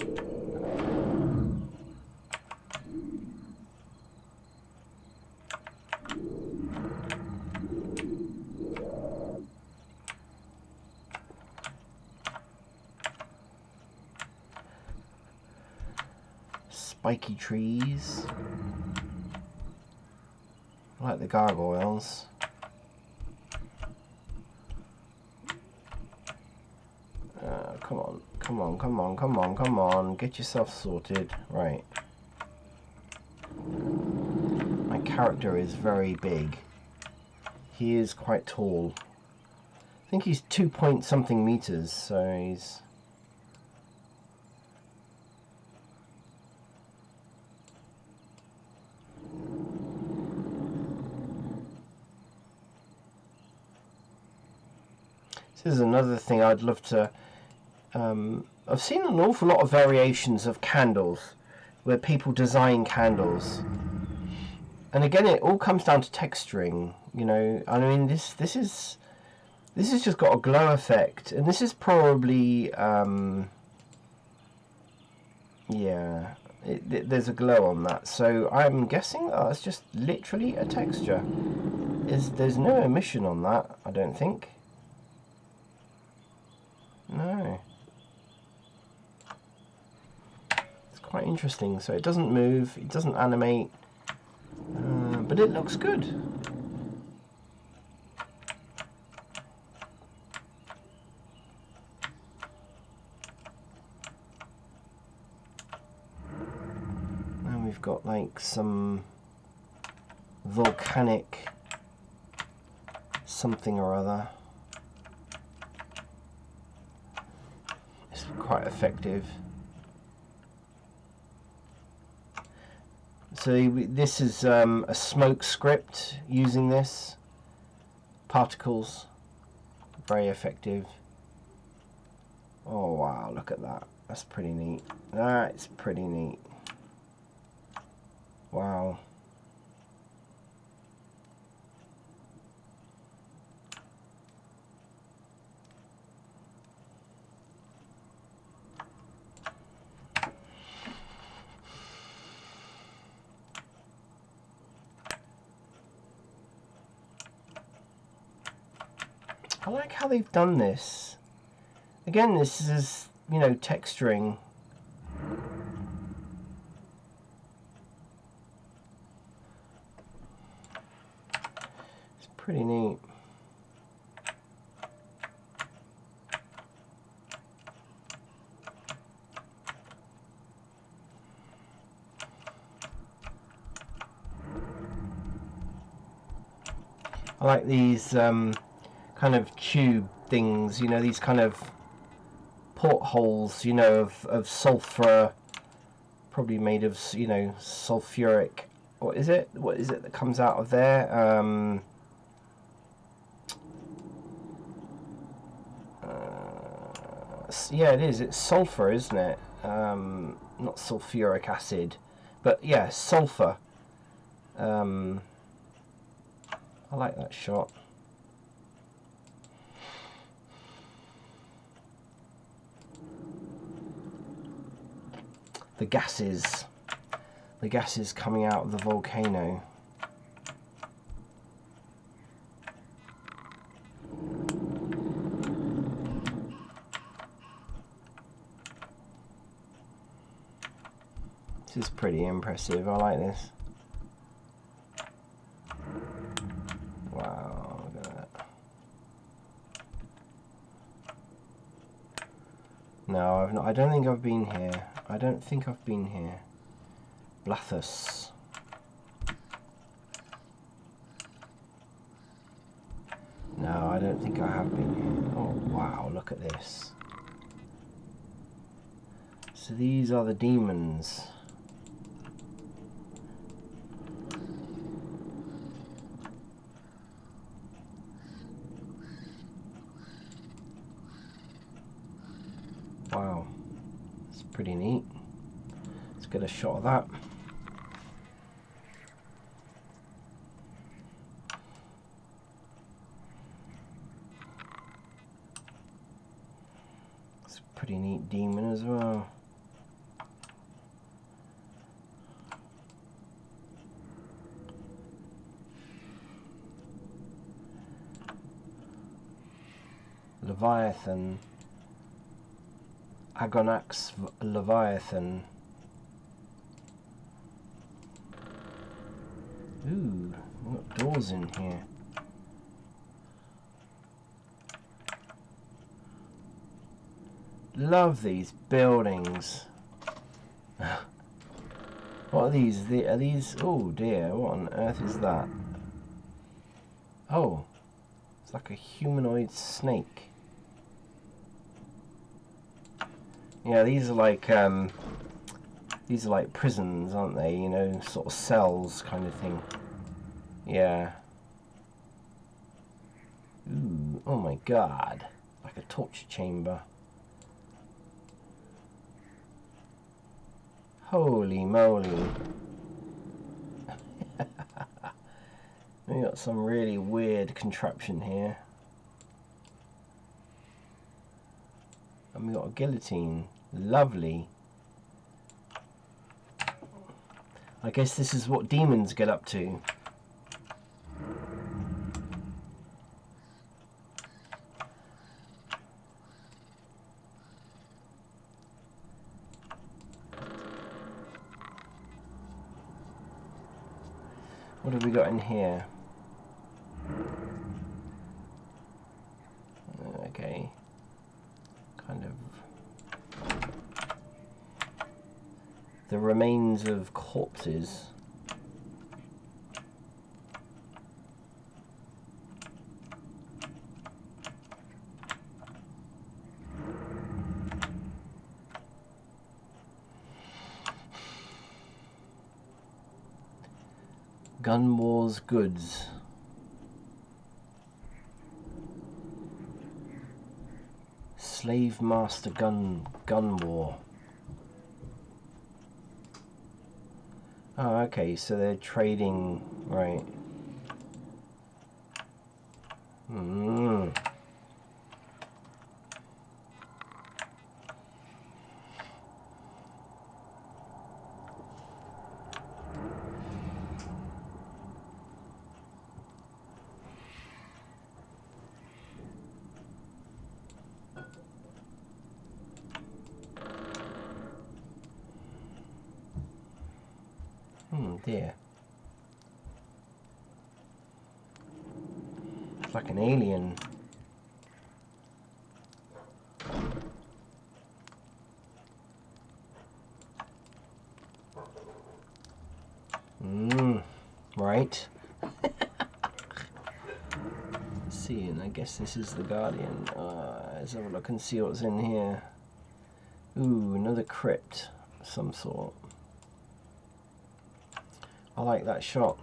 Spiky trees. I like the gargoyles. Come on, come on, come on, come on, come on. Get yourself sorted. Right. My character is very big. He is quite tall. I think he's 2-point-something meters, so he's... This is another thing I'd love to... I've seen an awful lot of variations of candles, where people design candles. And again, it all comes down to texturing, you know. I mean, this has just got a glow effect, and this is probably... yeah, there's a glow on that. So I'm guessing that's just literally a texture. There's no emission on that, I don't think. No. It's quite interesting. So it doesn't move, it doesn't animate, but it looks good. And we've got like some volcanic something or other. Quite effective. So this is a smoke script using this. Particles. Very effective. Oh wow, look at that. That's pretty neat. That's pretty neat. Wow. I like how they've done this. Again, this is, you know, texturing. It's pretty neat. I like these kind of tube things, you know, these kind of portholes, you know, of sulfur, probably made of, you know, sulfuric. What is it that comes out of there? Yeah, it is. It's sulfur, isn't it? Not sulfuric acid, but yeah, sulfur. I like that shot. The gases coming out of the volcano. This is pretty impressive. I like this. Wow, look at that. No, I've not. I don't think I've been here. I don't think I've been here. Blathus. No, I don't think I have been here. Oh, wow, look at this. So these are the demons. Wow, it's pretty neat. Let's get a shot of that. It's a pretty neat demon as well. Leviathan. Agonax Leviathan. Ooh, we've got doors in here. Love these buildings. What are these? Are these? Oh dear, what on earth is that? Oh, it's like a humanoid snake. Yeah, these are like prisons, aren't they? You know, sort of cells kind of thing. Yeah. Ooh, oh my god. Like a torture chamber. Holy moly. We got some really weird contraption here. And we got a guillotine. Lovely. I guess this is what demons get up to. What have we got in here? Okay. Kind of the remains of corpses. Gun Wars goods. Slave Master Gun War. Oh, okay, so they're trading, right. Dear. It's like an alien. Right. Let's see, and I guess this is the Guardian. Let's have a look and see what's in here. Ooh, another crypt of some sort. I like that shot.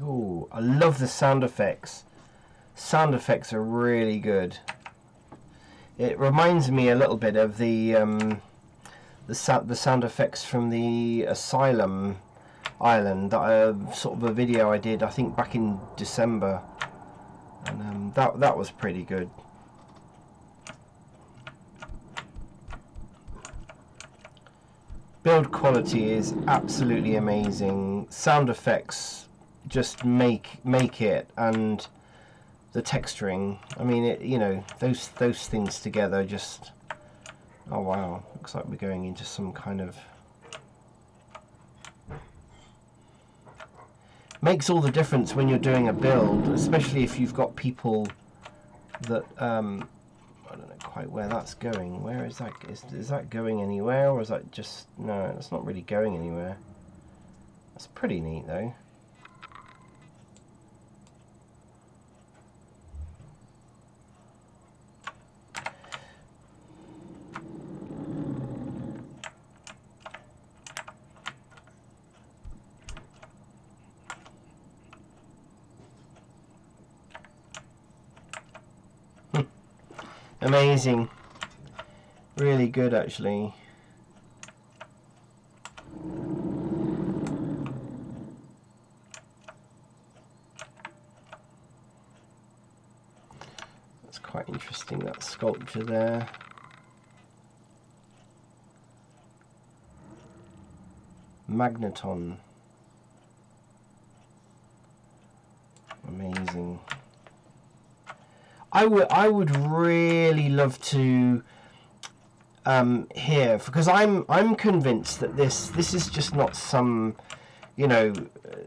Ooh, I love the sound effects. Sound effects are really good. It reminds me a little bit of the sound effects from the Asylum Island, sort of a video I did, I think back in December, and that was pretty good. Build quality is absolutely amazing. Sound effects just make it, and the texturing. I mean, it, you know, those things together just. Oh wow! Looks like we're going into some kind of. Makes all the difference when you're doing a build, especially if you've got people that I don't know quite where that's going. Where is that? Is that going anywhere, or is that just no? It's not really going anywhere. That's pretty neat though. Amazing. Really good, actually. That's quite interesting, that sculpture there. Magneton. Amazing. I would really love to hear, because I'm convinced that this is just not some, you know,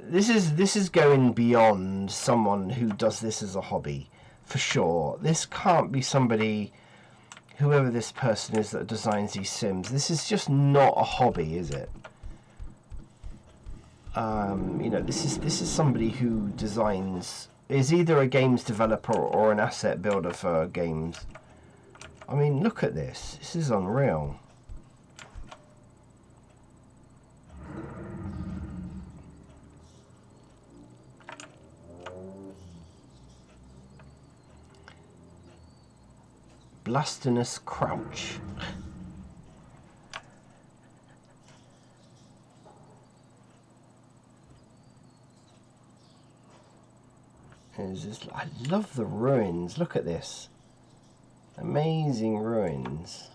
this is going beyond someone who does this as a hobby, for sure. This can't be somebody, whoever this person is that designs these Sims. This is just not a hobby, is it? You know, this is somebody who designs, is either a games developer or an asset builder for games. I mean, look at this. This is unreal. Blastinous Crouch. I love the ruins. Look at this. Amazing ruins.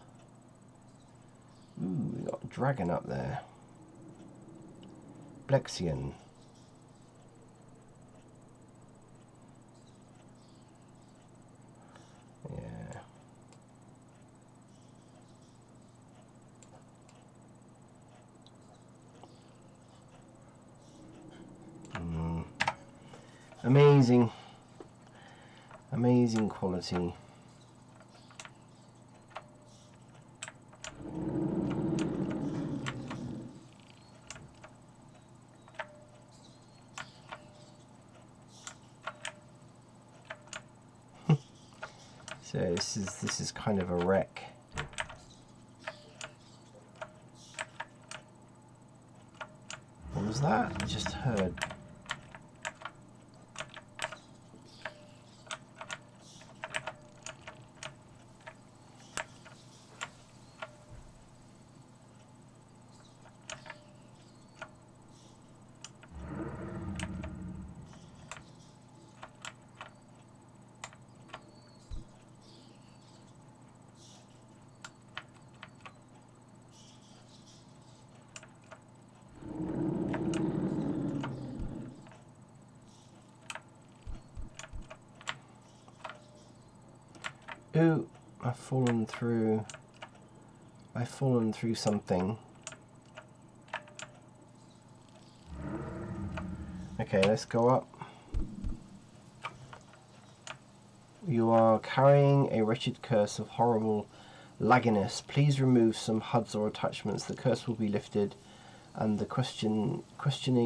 Ooh, we got a dragon up there. Blexian. Yeah. Amazing. Amazing quality. So this is kind of a wreck. What was that? I just heard. Ooh, I've fallen through. I've fallen through something. Okay, let's go up. You are carrying a wretched curse of horrible lagginess. Please remove some HUDs or attachments. The curse will be lifted, and the questioning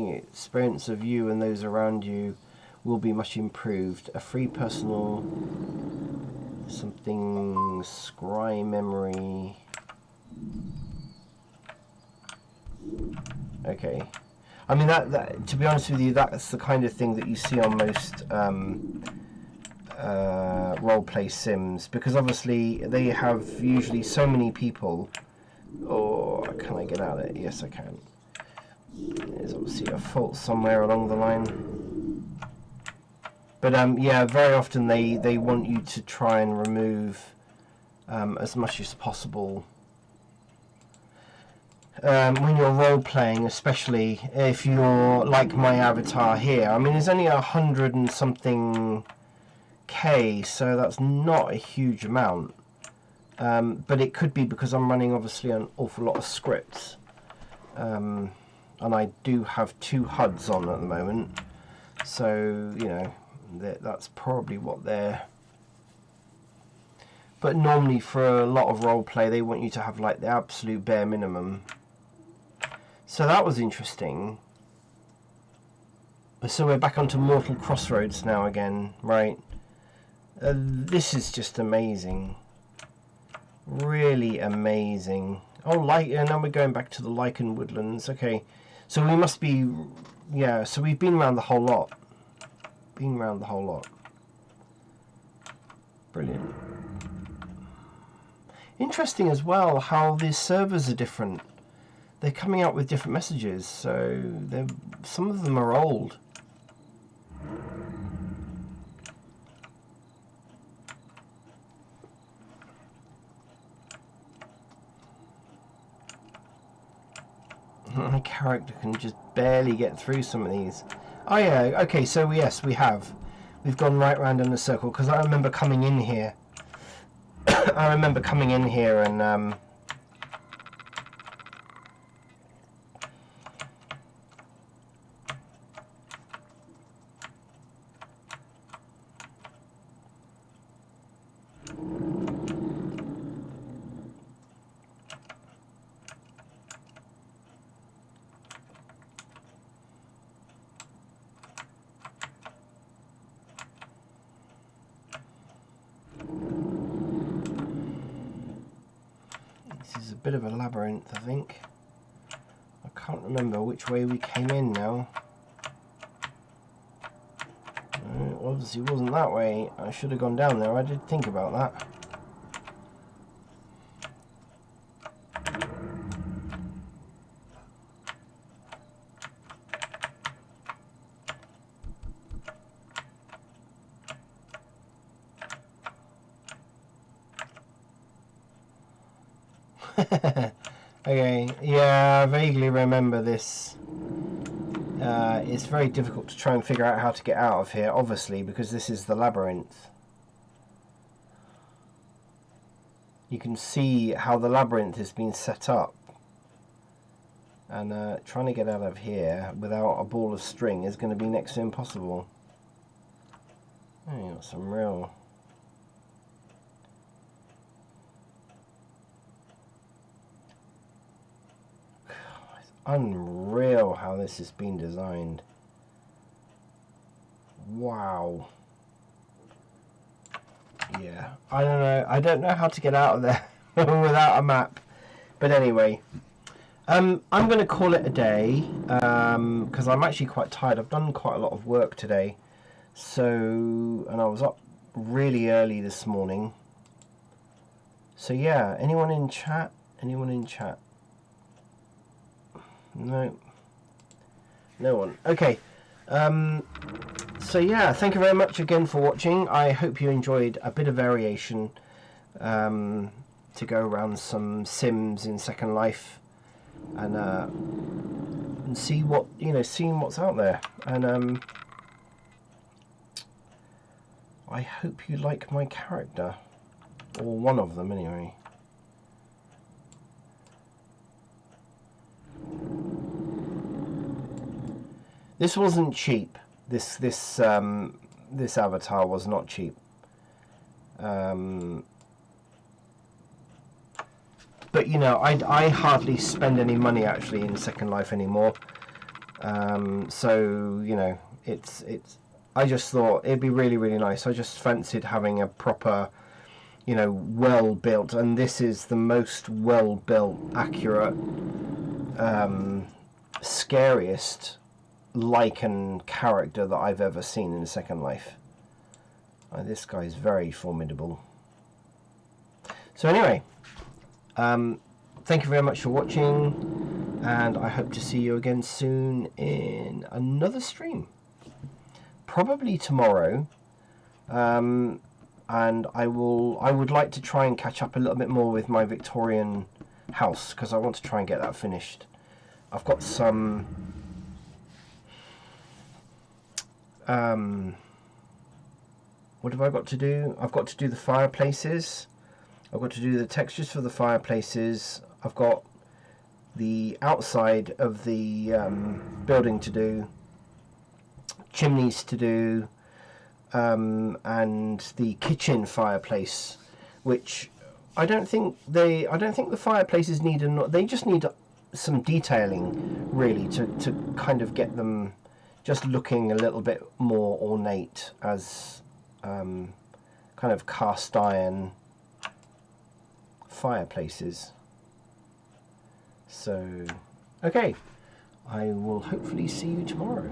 experience of you and those around you will be much improved. A free personal something scry memory. Okay. I mean, that to be honest with you, that's the kind of thing that you see on most role-play sims, because obviously they have usually so many people. Oh, can I get out of it? Yes, I can. There's obviously a fault somewhere along the line. But yeah, very often they want you to try and remove as much as possible when you're role playing, especially if you're like my avatar here. I mean, there's only 100 and something K, so that's not a huge amount. But it could be because I'm running obviously an awful lot of scripts, and I do have 2 HUDs on at the moment, so you know that's probably what they're. But normally for a lot of role play they want you to have like the absolute bare minimum. So that was interesting. So we're back onto Mortal Crossroads now again, right? This is just amazing. Really amazing. Oh, and now we're going back to the Lichen Woodlands. Okay, so we must be, yeah, so we've been around the whole lot. Brilliant. Interesting as well how these servers are different. They're coming out with different messages, so some of them are old. My character can just barely get through some of these. Oh yeah, okay, so yes, we have. We've gone right round in a circle, because I remember coming in here. I remember coming in here and this is a bit of a labyrinth, I think. I can't remember which way we came in now. It obviously wasn't that way. I should have gone down there. I did think about that. Okay, yeah, I vaguely remember this. It's very difficult to try and figure out how to get out of here, obviously, because this is the labyrinth. You can see how the labyrinth has been set up. And trying to get out of here without a ball of string is going to be next to impossible. Oh, you got some real... It's unreal how this has been designed. Wow. Yeah, I don't know how to get out of there without a map. But anyway, I'm going to call it a day, because I'm actually quite tired. I've done quite a lot of work today. So, and I was up really early this morning. So yeah, anyone in chat? Anyone in chat? No. No one. Okay. So yeah, thank you very much again for watching. I hope you enjoyed a bit of variation to go around some Sims in Second Life and see what seeing what's out there. And I hope you like my character, or one of them anyway. This wasn't cheap. This avatar was not cheap. But you know, I hardly spend any money actually in Second Life anymore. So you know, it's. I just thought it'd be really, really nice. I just fancied having a proper, you know, well built, and this is the most well built, accurate, scariest Lycan character that I've ever seen in Second Life. This guy is very formidable. So anyway, thank you very much for watching, and I hope to see you again soon in another stream. Probably tomorrow, and I would like to try and catch up a little bit more with my Victorian house, because I want to try and get that finished. I've got some what have I got to do? I've got to do the fireplaces. I've got to do the textures for the fireplaces. I've got the outside of the building to do, chimneys to do, and the kitchen fireplace, which I don't think the fireplaces need they just need some detailing really to kind of get them just looking a little bit more ornate as kind of cast iron fireplaces. So okay, I will hopefully see you tomorrow.